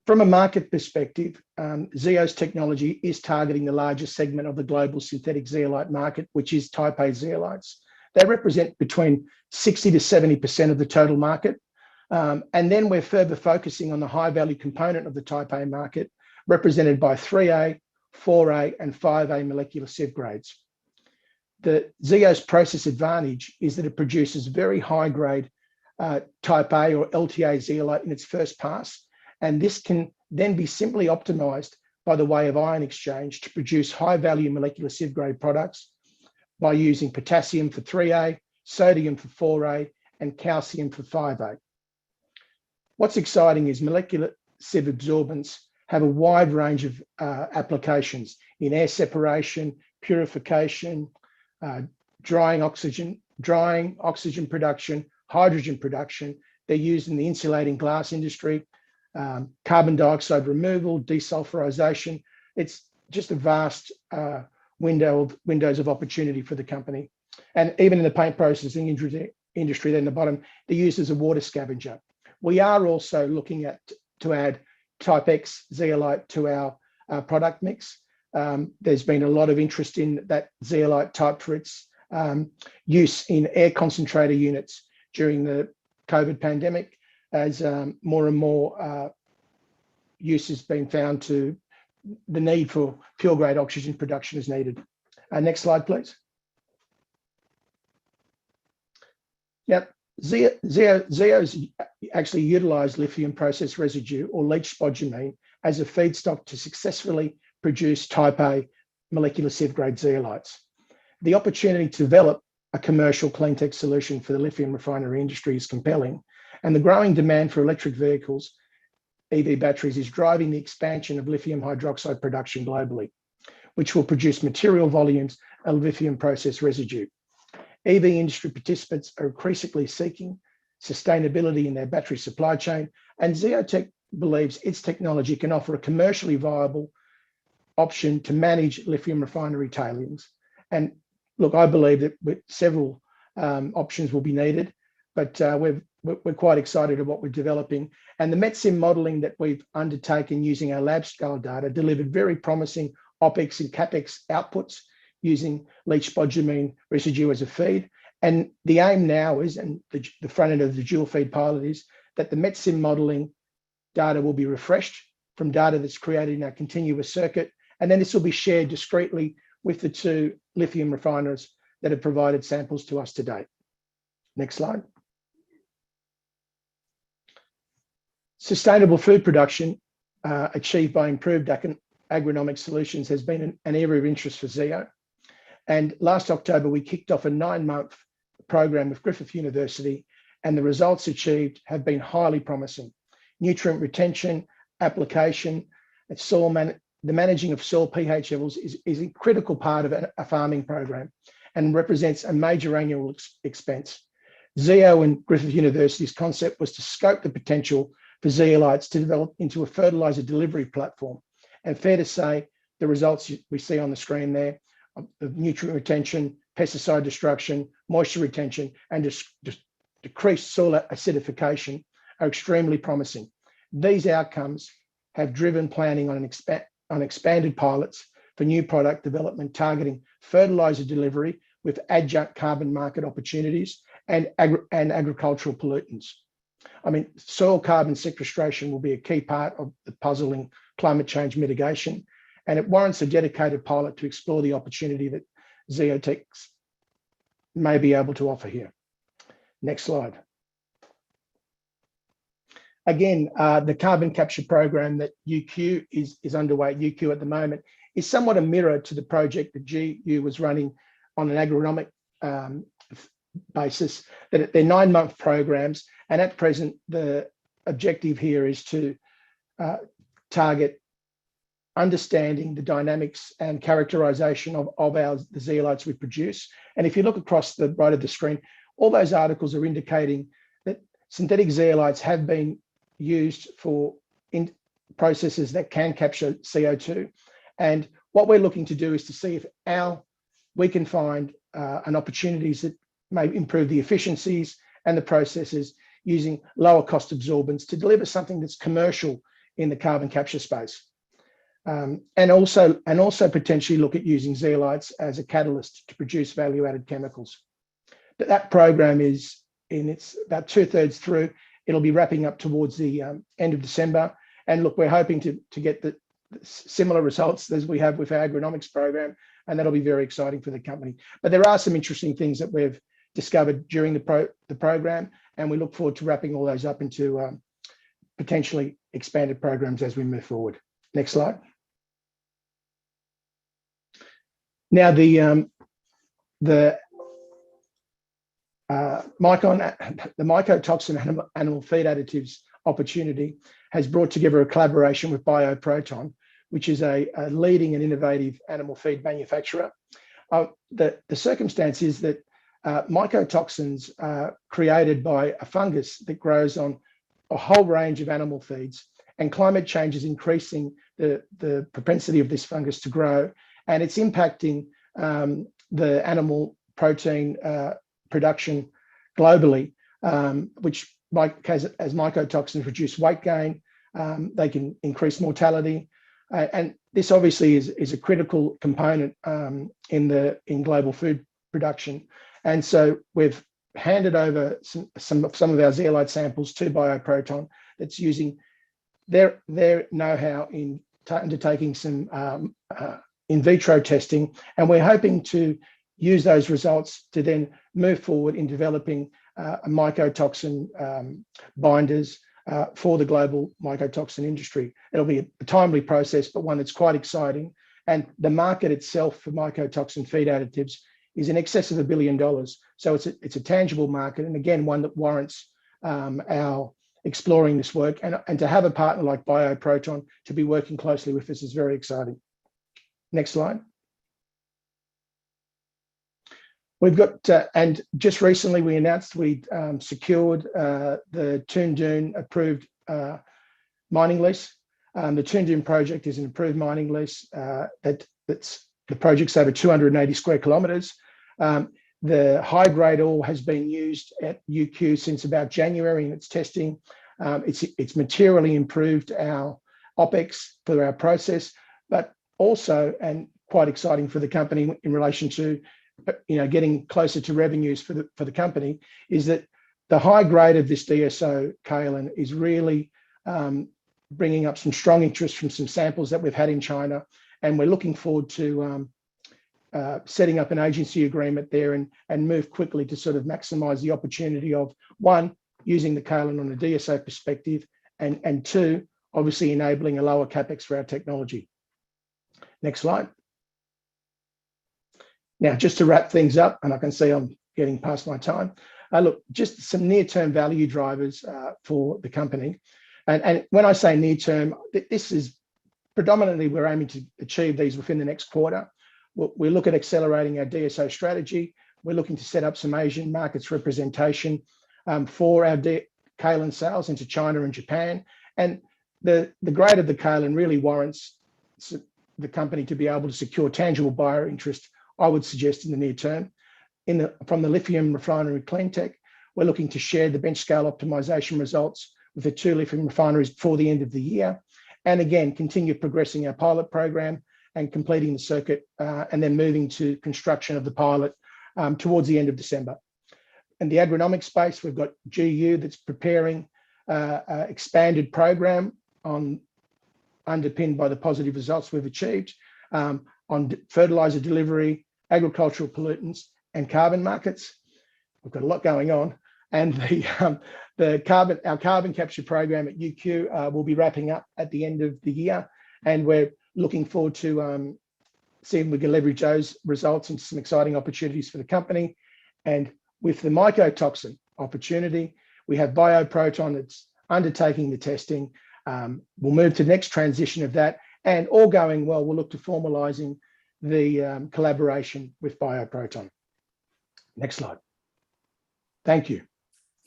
From a market perspective, Zeo's technology is targeting the largest segment of the global synthetic zeolite market, which is type A zeolites. They represent between 60 to 70% of the total market. And then we're further focusing on the high value component of the type A market, represented by 3A, 4A, and 5A molecular sieve grades. The Zeo's process advantage is that it produces very high grade type A or LTA zeolite in its first pass. And this can then be simply optimized by the way of ion exchange to produce high value molecular sieve grade products by using potassium for 3A, sodium for 4A, and calcium for 5A. What's exciting is molecular sieve absorbents have a wide range of applications in air separation, purification, drying oxygen production, hydrogen production. They're used in the insulating glass industry, carbon dioxide removal, desulfurization. It's just a vast windows of opportunity for the company. And even in the paint processing industry, then the bottom, they're used as a water scavenger. We are also looking to add type X zeolite to our product mix. There's been a lot of interest in that zeolite type for its use in air concentrator units during the COVID pandemic, as more and more use has been found to the need for pure grade oxygen production is needed. Next slide, please. Yep, Zeo's actually utilised lithium process residue or leach spodumene as a feedstock to successfully produce type A molecular sieve grade zeolites. The opportunity to develop a commercial cleantech solution for the lithium refinery industry is compelling, and the growing demand for electric vehicles, EV batteries, is driving the expansion of lithium hydroxide production globally, which will produce material volumes of lithium process residue. EV industry participants are increasingly seeking sustainability in their battery supply chain, and Zeotech believes its technology can offer a commercially viable option to manage lithium refinery tailings. And look, I believe that several options will be needed, but we're quite excited about what we're developing. And the METSIM modelling that we've undertaken using our lab scale data delivered very promising OPEX and CAPEX outputs using leach spodumene residue as a feed. And the aim now is, and the front end of the dual feed pilot is, that the METSIM modelling data will be refreshed from data that's created in our continuous circuit. And then this will be shared discreetly with the 2 lithium refiners that have provided samples to us to date. Next slide. Sustainable food production achieved by improved agronomic solutions has been an area of interest for Zeo. And last October, we kicked off a 9-month program with Griffith University, and the results achieved have been highly promising. Nutrient retention, application, and the managing of soil pH levels is a critical part of a farming program and represents a major annual expense. Zeo and Griffith University's concept was to scope the potential for zeolites to develop into a fertiliser delivery platform. And fair to say, the results we see on the screen there of nutrient retention, pesticide destruction, moisture retention, and decreased soil acidification are extremely promising. These outcomes have driven planning on expanded pilots for new product development targeting fertiliser delivery with adjunct carbon market opportunities and agricultural pollutants. I mean, soil carbon sequestration will be a key part of the puzzle in climate change mitigation, and it warrants a dedicated pilot to explore the opportunity that Zeotech may be able to offer here. Next slide. Again, the carbon capture program that UQ is underway at UQ at the moment is somewhat a mirror to the project that GU was running on an agronomic basis. That they're 9-month programs, and at present the objective here is to target understanding the dynamics and characterization of the zeolites we produce. And if you look across the right of the screen, all those articles are indicating that synthetic zeolites have been used for processes that can capture CO2. And what we're looking to do is to see if our we can find an opportunities that may improve the efficiencies and the processes using lower cost absorbents to deliver something that's commercial in the carbon capture space. And also potentially look at using zeolites as a catalyst to produce value-added chemicals. But that program is it's about 2/3 through. It'll be wrapping up towards the end of December. And look, we're hoping to get the similar results as we have with our agronomics program, and that'll be very exciting for the company. But there are some interesting things that we've discovered during the program, and we look forward to wrapping all those up into potentially expanded programs as we move forward. Next slide. Now the mycotoxin animal feed additives opportunity has brought together a collaboration with Bioproton, which is a leading and innovative animal feed manufacturer. The circumstance is that mycotoxins are created by a fungus that grows on a whole range of animal feeds, and climate change is increasing the propensity of this fungus to grow, and it's impacting the animal protein production globally, which as mycotoxins reduce weight gain, they can increase mortality. And this obviously is a critical component in global food production. And so we've handed over some of our zeolite samples to Bioproton that's using their know-how in undertaking some in vitro testing. And we're hoping to use those results to then move forward in developing mycotoxin binders for the global mycotoxin industry. It'll be a timely process, but one that's quite exciting. And the market itself for mycotoxin feed additives is in excess of $1 billion. So it's a tangible market, and again, one that warrants our exploring this work. And to have a partner like Bioproton to be working closely with us is very exciting. Next slide. We've got, and just recently we announced we'd secured the Toondoon approved mining lease. The Toondoon project is an approved mining lease that's the project's over 280 square kilometres. The high-grade ore has been used at UQ since about January in its testing. It's materially improved our OPEX for our process, but also, and quite exciting for the company in relation to getting closer to revenues for the company, is that the high grade of this DSO kaolin is really bringing up some strong interest from some samples that we've had in China, and we're looking forward to setting up an agency agreement there and move quickly to sort of maximise the opportunity of, one, using the kaolin on a DSO perspective, and two, obviously enabling a lower capex for our technology. Next slide. Now, just to wrap things up, and I can see I'm getting past my time. Look, just some near-term value drivers for the company. And when I say near-term, this is predominantly we're aiming to achieve these within the next quarter. We look at accelerating our DSO strategy. We're looking to set up some Asian markets representation for our kaolin sales into China and Japan. And the grade of the kaolin really warrants the company to be able to secure tangible buyer interest, I would suggest, in the near term. From the lithium refinery cleantech, we're looking to share the bench scale optimization results with the 2 lithium refineries before the end of the year. And again, continue progressing our pilot program and completing the circuit and then moving to construction of the pilot towards the end of December. In the agronomic space, we've got GU that's preparing an expanded program underpinned by the positive results we've achieved on fertilizer delivery, agricultural pollutants, and carbon markets. We've got a lot going on, and our carbon capture program at UQ will be wrapping up at the end of the year, and we're looking forward to seeing if we can leverage those results into some exciting opportunities for the company. And with the mycotoxin opportunity, we have Bioproton that's undertaking the testing. We'll move to the next transition of that, and all going well, we'll look to formalising the collaboration with Bioproton. Next slide. Thank you.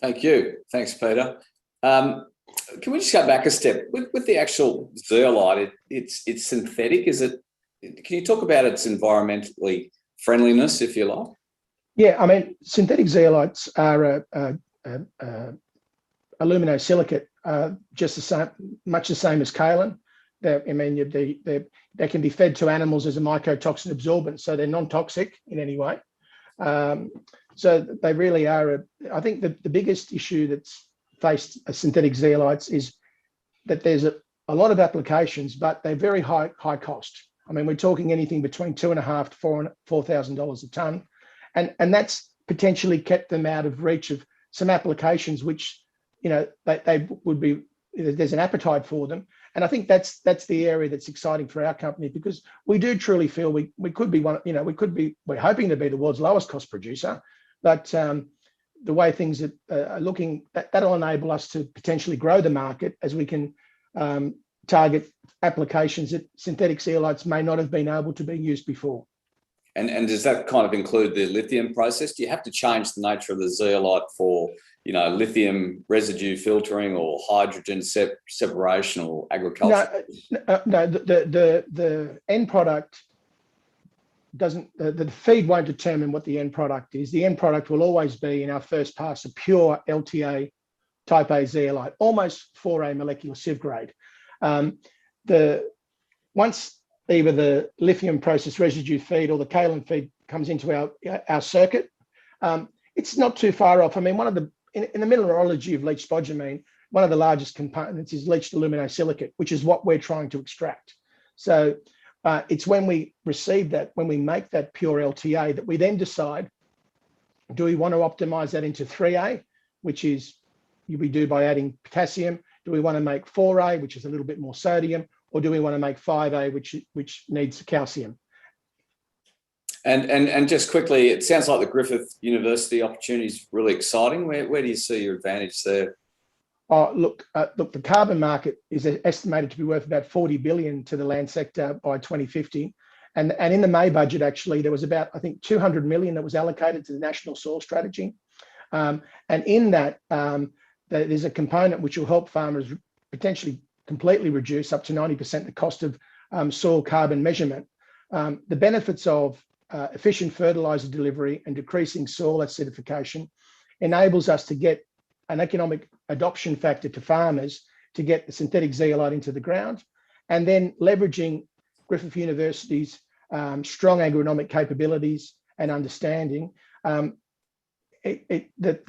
Thank you. Thanks, Peter. Can we just go back a step? With the actual zeolite, it's synthetic, is it? Can you talk about its environmentally friendliness, if you like? Yeah, I mean, synthetic zeolites are aluminosilicate, just the same, much the same as kaolin. They can be fed to animals as a mycotoxin absorbent, so they're non-toxic in any way. So they really are. I think the biggest issue that's faced synthetic zeolites is that there's a lot of applications, but they're very high cost. I mean, we're talking anything between $2,500 to $4,000 a ton, and that's potentially kept them out of reach of some applications which, you know, they would be. There's an appetite for them, and I think that's the area that's exciting for our company, because we do truly feel we could be one. You know, we're hoping to be the world's lowest cost producer, but the way things are looking, that'll enable us to potentially grow the market as we can target applications that synthetic zeolites may not have been able to be used before. And does that kind of include the lithium process? Do you have to change the nature of the zeolite for, you know, lithium residue filtering or hydrogen separation or agriculture? No, the end product doesn't, the feed won't determine what the end product is. The end product will always be, in our first pass, a pure LTA type A zeolite, almost 4A molecular sieve grade. Once either the lithium process residue feed or the kaolin feed comes into our circuit, it's not too far off. I mean, in the mineralogy of leached spodumene, one of the largest components is leached aluminosilicate, which is what we're trying to extract. So it's when we receive that, when we make that pure LTA, that we then decide, do we want to optimize that into 3A, which is we do by adding potassium? Do we want to make 4A, which is a little bit more sodium? Or do we want to make 5A, which needs calcium? And just quickly, it sounds like the Griffith University opportunity is really exciting. Where do you see your advantage there? Look, the carbon market is estimated to be worth about 40 billion to the land sector by 2050. And in the May budget, actually, there was about, I think, 200 million that was allocated to the National Soil Strategy. And in that, there's a component which will help farmers potentially completely reduce up to 90% the cost of soil carbon measurement. The benefits of efficient fertilizer delivery and decreasing soil acidification enables us to get an economic adoption factor to farmers to get the synthetic zeolite into the ground, and then leveraging Griffith University's strong agronomic capabilities and understanding. The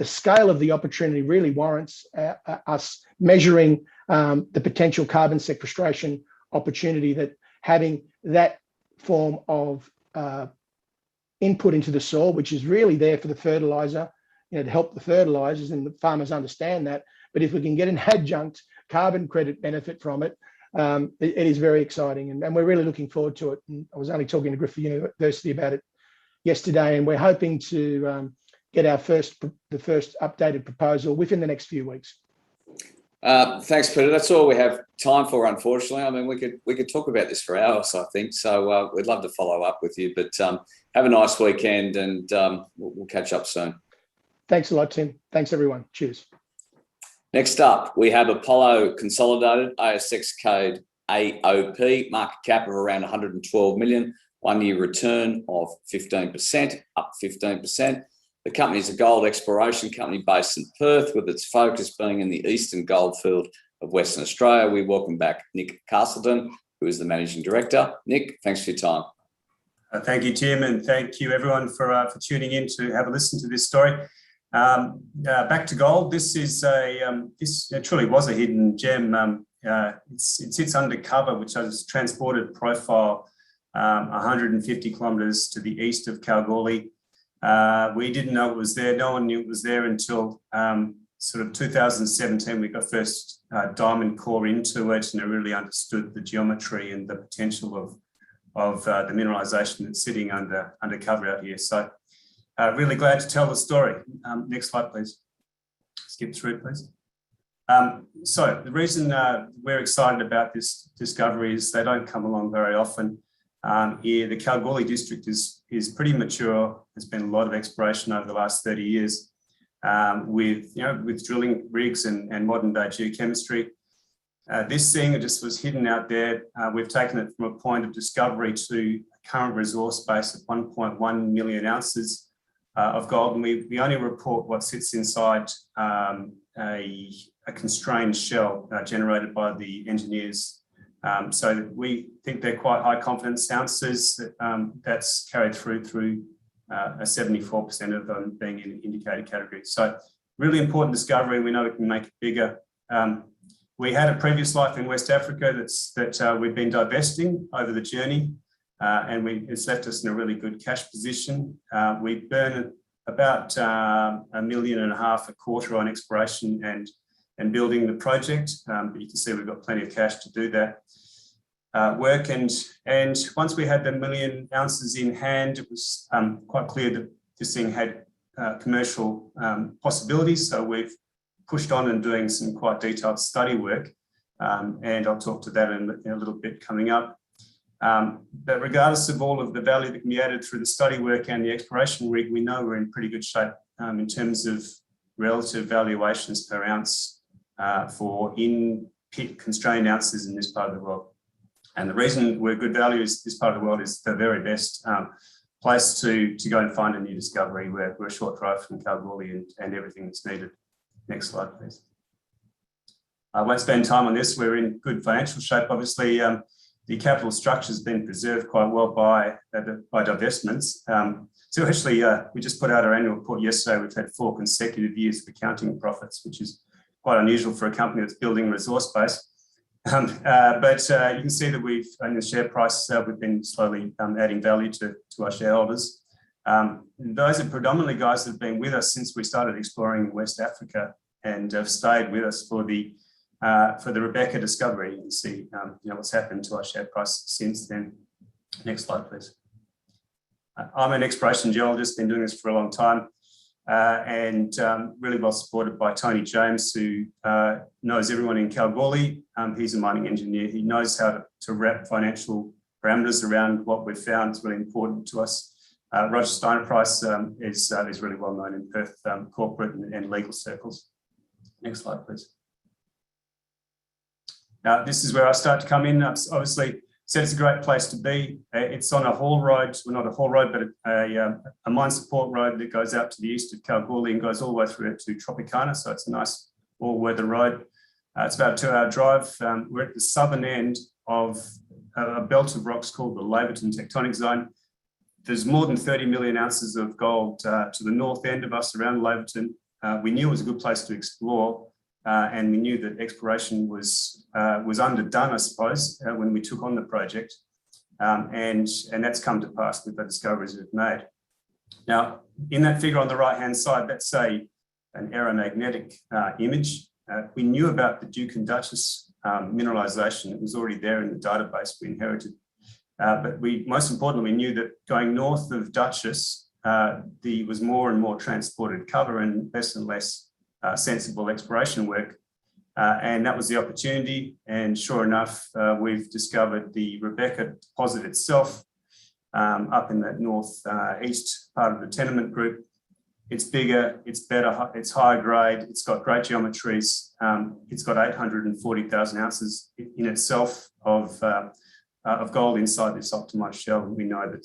scale of the opportunity really warrants us measuring the potential carbon sequestration opportunity that having that form of input into the soil, which is really there for the fertilizer, you know, to help the fertilizers, and the farmers understand that. But if we can get an adjunct carbon credit benefit from it, it is very exciting, and we're really looking forward to it. And I was only talking to Griffith University about it yesterday, and we're hoping to get the first updated proposal within the next few weeks. Thanks, Peter. That's all we have time for, unfortunately. I mean, we could talk about this for hours, I think. So we'd love to follow up with you, but have a nice weekend, and we'll catch up soon. Thanks a lot, Tim. Thanks, everyone. Cheers. Next up, we have Apollo Consolidated, ASX code AOP, market cap of around 112 million, 1 year return of 15%, up 15%. The company is a gold exploration company based in Perth, with its focus being in the eastern goldfield of Western Australia. We welcome back Nick Castleton, who is the Managing Director. Nick, thanks for your time. Thank you, Tim, and thank you everyone for tuning in to have a listen to this story. Back to gold. This is this truly was a hidden gem. It sits undercover, which has transported profile 150 kilometres to the east of Kalgoorlie. We didn't know it was there. No one knew it was there until sort of 2017. We got first diamond core into it, and I really understood the geometry and the potential of the mineralisation that's sitting undercover out here. So really glad to tell the story. Next slide, please. Skip through, please. So the reason we're excited about this discovery is they don't come along very often. Here, the Kalgoorlie district is pretty mature. There's been a lot of exploration over the last 30 years with drilling rigs and modern day geochemistry. This thing just was hidden out there. We've taken it from a point of discovery to a current resource base of 1.1 million ounces of gold, and we only report what sits inside a constrained shell generated by the engineers. So we think they're quite high confidence ounces. That's carried through a 74% of them being in indicated category. So really important discovery. We know we can make it bigger. We had a previous life in West Africa that we've been divesting over the journey, and it's left us in a really good cash position. We burn about $1.5 million a quarter on exploration and building the project, but you can see we've got plenty of cash to do that work. And once we had the 1 million ounces in hand, it was quite clear that this thing had commercial possibilities. So we've pushed on and doing some quite detailed study work, and I'll talk to that in a little bit coming up. But regardless of all of the value that can be added through the study work and the exploration rig, we know we're in pretty good shape in terms of relative valuations per ounce for in-pit constrained ounces in this part of the world. And the reason we're good value is this part of the world is the very best place to go and find a new discovery. We're a short drive from Kalgoorlie and everything that's needed. Next slide, please. I won't spend time on this. We're in good financial shape. Obviously, the capital structure has been preserved quite well by divestments. So actually, we just put out our annual report yesterday. We've had 4 consecutive years of accounting profits, which is quite unusual for a company that's building a resource base. But you can see that in the share price, we've been slowly adding value to our shareholders. Those are predominantly guys that have been with us since we started exploring in West Africa and have stayed with us for the Rebecca discovery. You can see what's happened to our share price since then. Next slide, please. I'm an exploration geologist, been doing this for a long time, and really well supported by Tony James, who knows everyone in Kalgoorlie. He's a mining engineer. He knows how to wrap financial parameters around what we've found. It's really important to us. Roger Steinerprice is really well known in Perth corporate and legal circles. Next slide, please. Now, this is where I start to come in. Obviously, said it's a great place to be. It's on a haul road, well, not a haul road, but a mine support road that goes out to the east of Kalgoorlie and goes all the way through to Tropicana. So it's a nice all-weather road. It's about a 2-hour drive. We're at the southern end of a belt of rocks called the Laverton Tectonic Zone. There's more than 30 million ounces of gold to the north end of us around Laverton. We knew it was a good place to explore, and we knew that exploration was underdone, I suppose, when we took on the project, and that's come to pass with the discoveries we've made. Now, in that figure on the right-hand side, that's an aeromagnetic image. We knew about the Duke and Duchess mineralization. It was already there in the database we inherited. But most importantly, we knew that going north of Duchess, there was more and more transported cover and less sensible exploration work. And that was the opportunity. And sure enough, we've discovered the Rebecca deposit itself up in the northeast part of the tenement group. It's bigger, it's better, it's higher grade, it's got great geometries. It's got 840,000 ounces in itself of gold inside this optimized shell. We know that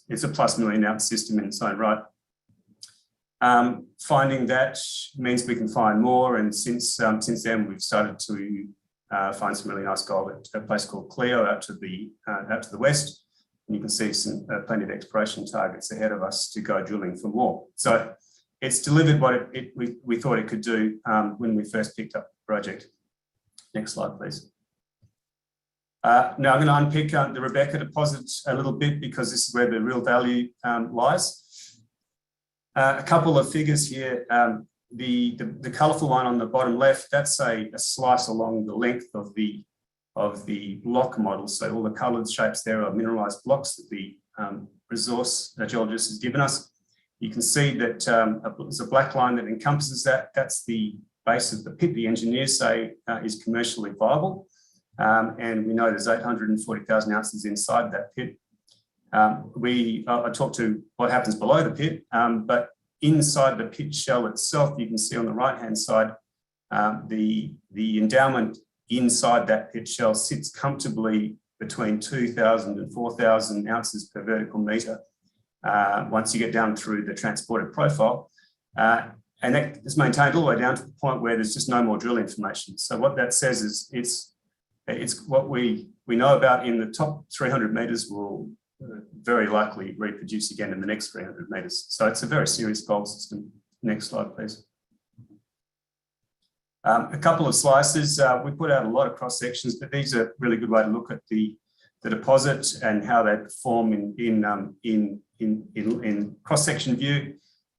it's a plus million ounce system in its own right. Finding that means we can find more, and since then we've started to find some really nice gold at a place called Cleo out to the west, and you can see some plenty of exploration targets ahead of us to go drilling for more. So it's delivered what we thought it could do when we first picked up the project. Next slide, please. Now I'm going to unpick the Rebecca deposit a little bit because this is where the real value lies. A couple of figures here. The colourful one on the bottom left, that's a slice along the length of the block model. So all the coloured shapes there are mineralised blocks that the resource geologist has given us. You can see that there's a black line that encompasses that. That's the base of the pit the engineers say is commercially viable. And we know there's 840,000 ounces inside that pit. I talked to what happens below the pit, but inside the pit shell itself, you can see on the right-hand side, the endowment inside that pit shell sits comfortably between 2,000 and 4,000 ounces per vertical metre once you get down through the transported profile. And that is maintained all the way down to the point where there's just no more drill information. So what that says is it's what we know about in the top 300 metres will very likely reproduce again in the next 300 metres. So it's a very serious gold system. Next slide, please. A couple of slices. We put out a lot of cross sections, but these are a really good way to look at the deposit and how they perform in cross section view.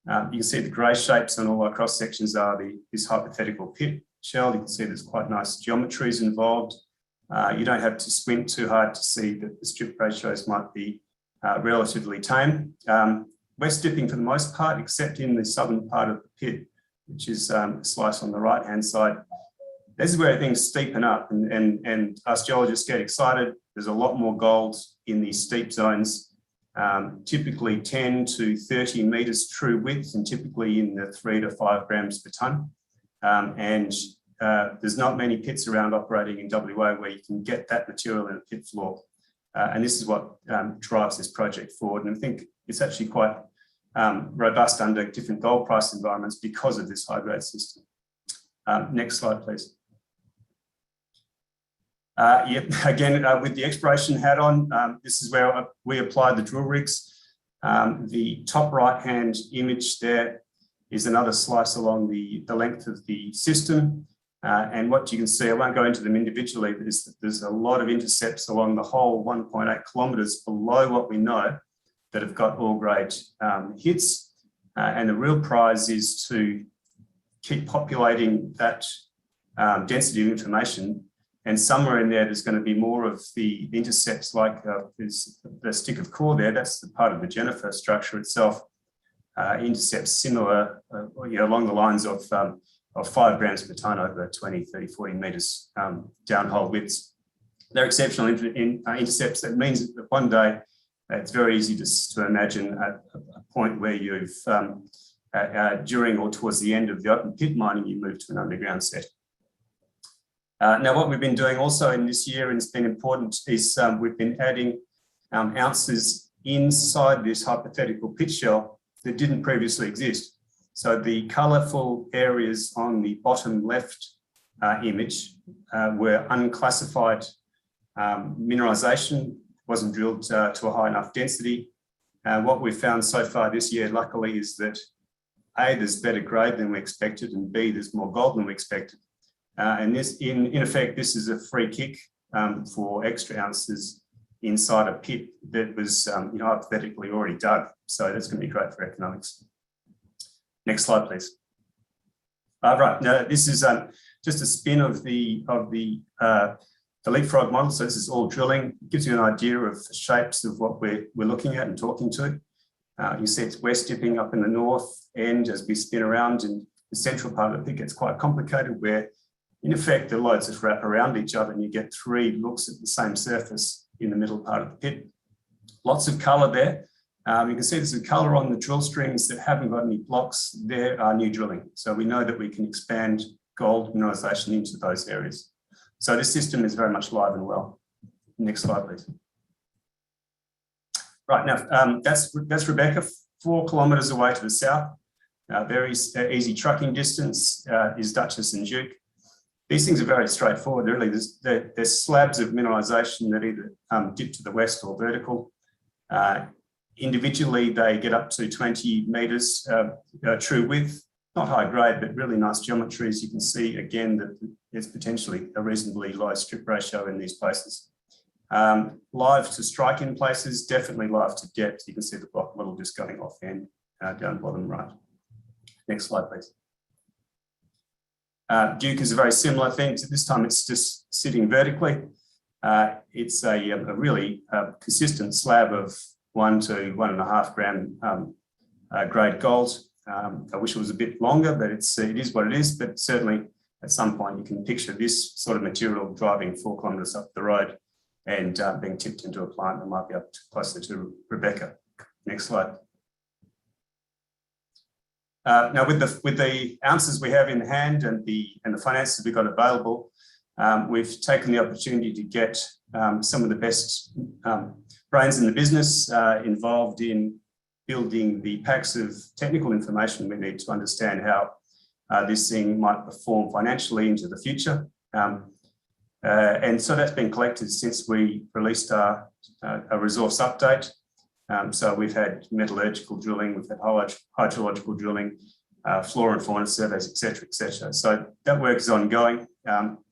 You can see the grey shapes on all our cross sections are this hypothetical pit shell. You can see there's quite nice geometries involved. You don't have to squint too hard to see that the strip ratios might be relatively tame. West dipping for the most part, except in the southern part of the pit, which is a slice on the right-hand side. This is where things steepen up and us geologists get excited. There's a lot more gold in these steep zones, typically 10 to 30 metres true width and typically in the 3 to 5 grams per tonne. There's not many pits around operating in WA where you can get that material in a pit floor. And this is what drives this project forward. And I think it's actually quite robust under different gold price environments because of this high-grade system. Next slide, please. Again, with the exploration hat on, this is where we applied the drill rigs. The top right-hand image there is another slice along the length of the system. And what you can see, I won't go into them individually, but there's a lot of intercepts along the whole 1.8 kilometres below what we know that have got all-grade hits. And the real prize is to keep populating that density of information. And somewhere in there, there's going to be more of the intercepts like there's the stick of core there. That's the part of the Jennifer structure itself. Intercepts similar along the lines of 5 grams per tonne over 20, 30, 40 metres downhole widths. They're exceptional intercepts. That means that one day it's very easy to imagine a point where you've, during or towards the end of the open pit mining, you move to an underground set. Now, what we've been doing also in this year, and it's been important, is we've been adding ounces inside this hypothetical pit shell that didn't previously exist. So the colourful areas on the bottom left image were unclassified mineralisation, wasn't drilled to a high enough density. What we've found so far this year, luckily, is that A, there's better grade than we expected, and B, there's more gold than we expected. And this, in effect, this is a free kick for extra ounces inside a pit that was hypothetically already dug. So that's going to be great for economics. Next slide, please. Right, now this is just a spin of the leapfrog model. So this is all drilling. It gives you an idea of the shapes of what we're looking at and talking to. You see it's west dipping up in the north end as we spin around, and the central part of the pit gets quite complicated where in effect the lodes just wrap around each other and you get 3 looks at the same surface in the middle part of the pit. Lots of colour there. You can see there's a colour on the drill strings that haven't got any blocks. There are new drilling. So we know that we can expand gold mineralisation into those areas. So this system is very much live and well. Next slide, please. Right, now that's Rebecca, 4 kilometres away to the south. Very easy trucking distance is Duchess and Duke. These things are very straightforward, really. There's slabs of mineralisation that either dip to the west or vertical. Individually, they get up to 20 metres true width, not high grade, but really nice geometries. You can see again that there's potentially a reasonably low strip ratio in these places. Live to strike in places, definitely live to depth. You can see the block model just going off end down bottom right. Next slide, please. Duke is a very similar thing. So this time it's just sitting vertically. It's a really consistent slab of 1 to 1.5 gram grade gold. I wish it was a bit longer, but it is what it is. But certainly at some point you can picture this sort of material driving 4 kilometres up the road and being tipped into a plant that might be up closer to Rebecca. Next slide. Now with the ounces we have in hand and the finances we've got available, We've taken the opportunity to get some of the best brains in the business involved in building the packs of technical information we need to understand how this thing might perform financially into the future. And so that's been collected since we released a resource update. So we've had metallurgical drilling, we've had hydrological drilling, flora and fauna surveys, et cetera, So that work is ongoing.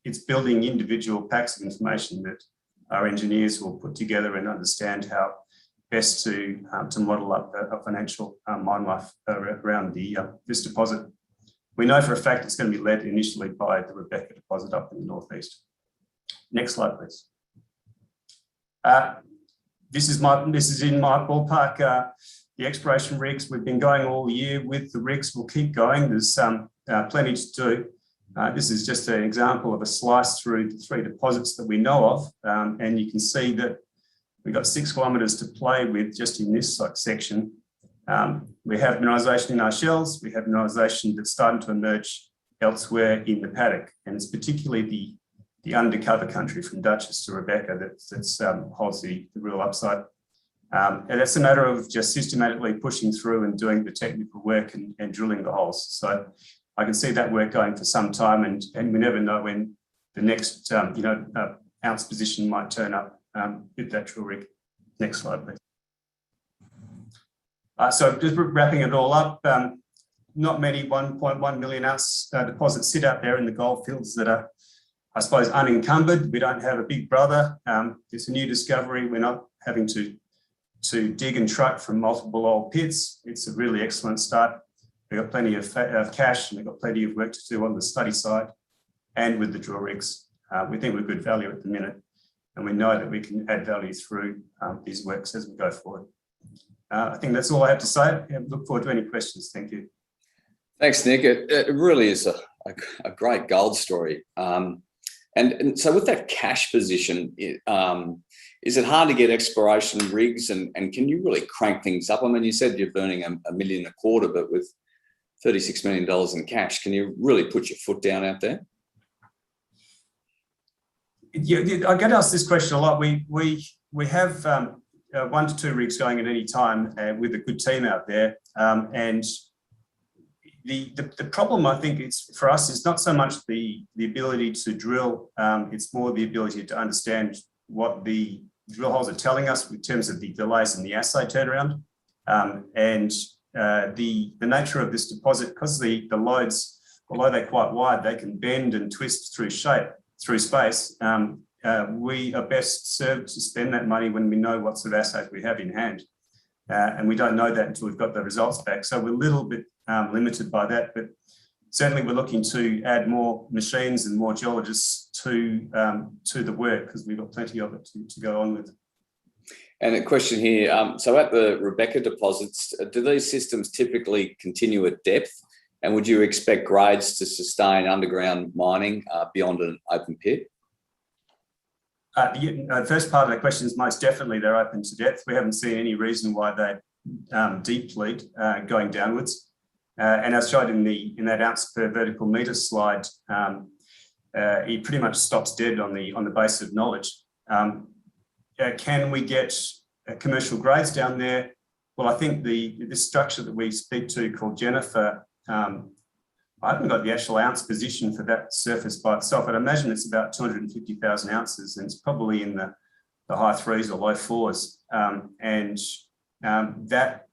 It's building individual packs of information that our engineers will put together and understand how best to model up a financial mine life around this deposit. We know for a fact it's going to be led initially by the Rebecca deposit up in the northeast. Next slide, please. This is in my ballpark. The exploration rigs, we've been going all year with the rigs. We'll keep going. There's plenty to do. This is just an example of a slice through the 3 deposits that we know of. And you can see that we've got 6 kilometres to play with just in this section. We have mineralisation in our shells. We have mineralisation that's starting to emerge elsewhere in the paddock. And it's particularly the undercover country from Duchess to Rebecca that holds the real upside. And that's a matter of just systematically pushing through and doing the technical work and drilling the holes. So I can see that work going for some time, and we never know when the next ounce position might turn up with that drill rig. Next slide, please. So just wrapping it all up, not many 1.1 million ounce deposits sit out there in the gold fields that are, I suppose, unencumbered. We don't have a big brother. It's a new discovery. We're not having to dig and truck from multiple old pits. It's a really excellent start. We've got plenty of cash, and we've got plenty of work to do on the study side and with the drill rigs. We think we're good value at the minute, and we know that we can add value through these works as we go forward. I think that's all I have to say. Look forward to any questions. Thank you. Thanks, Nick. It really is a great gold story. And so with that cash position, is it hard to get exploration rigs, and can you really crank things up? I mean, you said you're burning $1.25 million, but with $36 million in cash, can you really put your foot down out there? Yeah, I get asked this question a lot. We have 1 to 2 rigs going at any time with a good team out there, and the problem, I think, for us is not so much the ability to drill. It's more the ability to understand what the drill holes are telling us in terms of the delays in the assay turnaround, and the nature of this deposit, because the lodes, although they're quite wide, they can bend and twist through space. We are best served to spend that money when we know what sort of assays we have in hand, and we don't know that until we've got the results back. So we're a little bit limited by that, but certainly we're looking to add more machines and more geologists to the work, because we've got plenty of it to go on with. And a question here, so at the Rebecca deposits, do these systems typically continue at depth, and would you expect grades to sustain underground mining beyond an open pit? The first part of the question is most definitely they're open to depth. We haven't seen any reason why they deplete going downwards. And as showed in that ounce per vertical metre slide, it pretty much stops dead on the base of knowledge. Can we get commercial grades down there? Well, I think this structure that we speak to called Jennifer, I haven't got the actual ounce position for that surface by itself. I'd imagine it's about 250,000 ounces, and it's probably in the high 3s or low 4s. That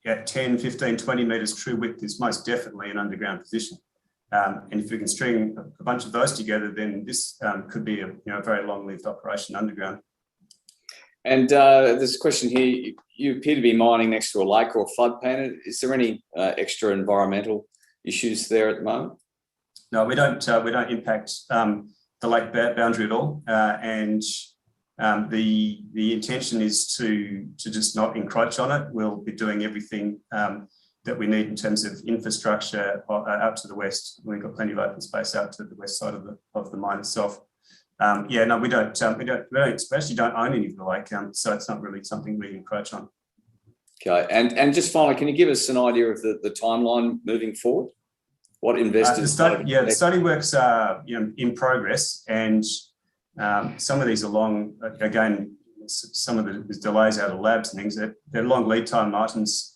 at 10, 15, 20 metres true width is most definitely an underground position. And if we can string a bunch of those together, then this could be a very long-lived operation underground. And there's a question here. You appear to be mining next to a lake or a floodplain. Is there any extra environmental issues there at the moment? No, we don't impact the lake boundary at all. And the intention is to just not encroach on it. We'll be doing everything that we need in terms of infrastructure out to the west. We've got plenty of open space out to the west side of the mine itself. We especially don't own any of the lake, so it's not really something we encroach on. Okay, and just finally, can you give us an idea of the timeline moving forward? What The investors? study work's in progress, and some of these are long. Again, some of the delays out of labs and things. They're long lead time items,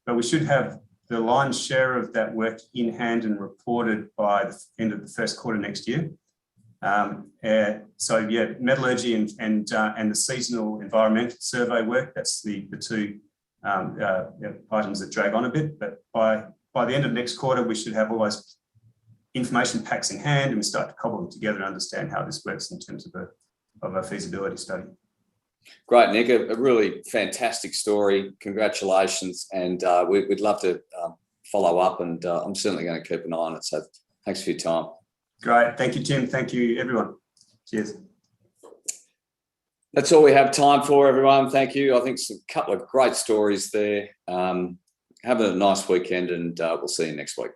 but we should have the lion's share of that work in hand and reported by the end of the first quarter next year. So yeah, metallurgy and the seasonal environmental survey work. That's the two items that drag on a bit. But by the end of next quarter, we should have all those information packs in hand, and we start to cobble them together and understand how this works in terms of a feasibility study. Great, Nick. A really fantastic story. Congratulations, and we'd love to follow up. And I'm certainly going to keep an eye on it. So thanks for your time. Great. Thank you, Tim. Thank you, everyone. Cheers. That's all we have time for, everyone. Thank you. I think it's a couple of great stories there. Have a nice weekend, and we'll see you next week.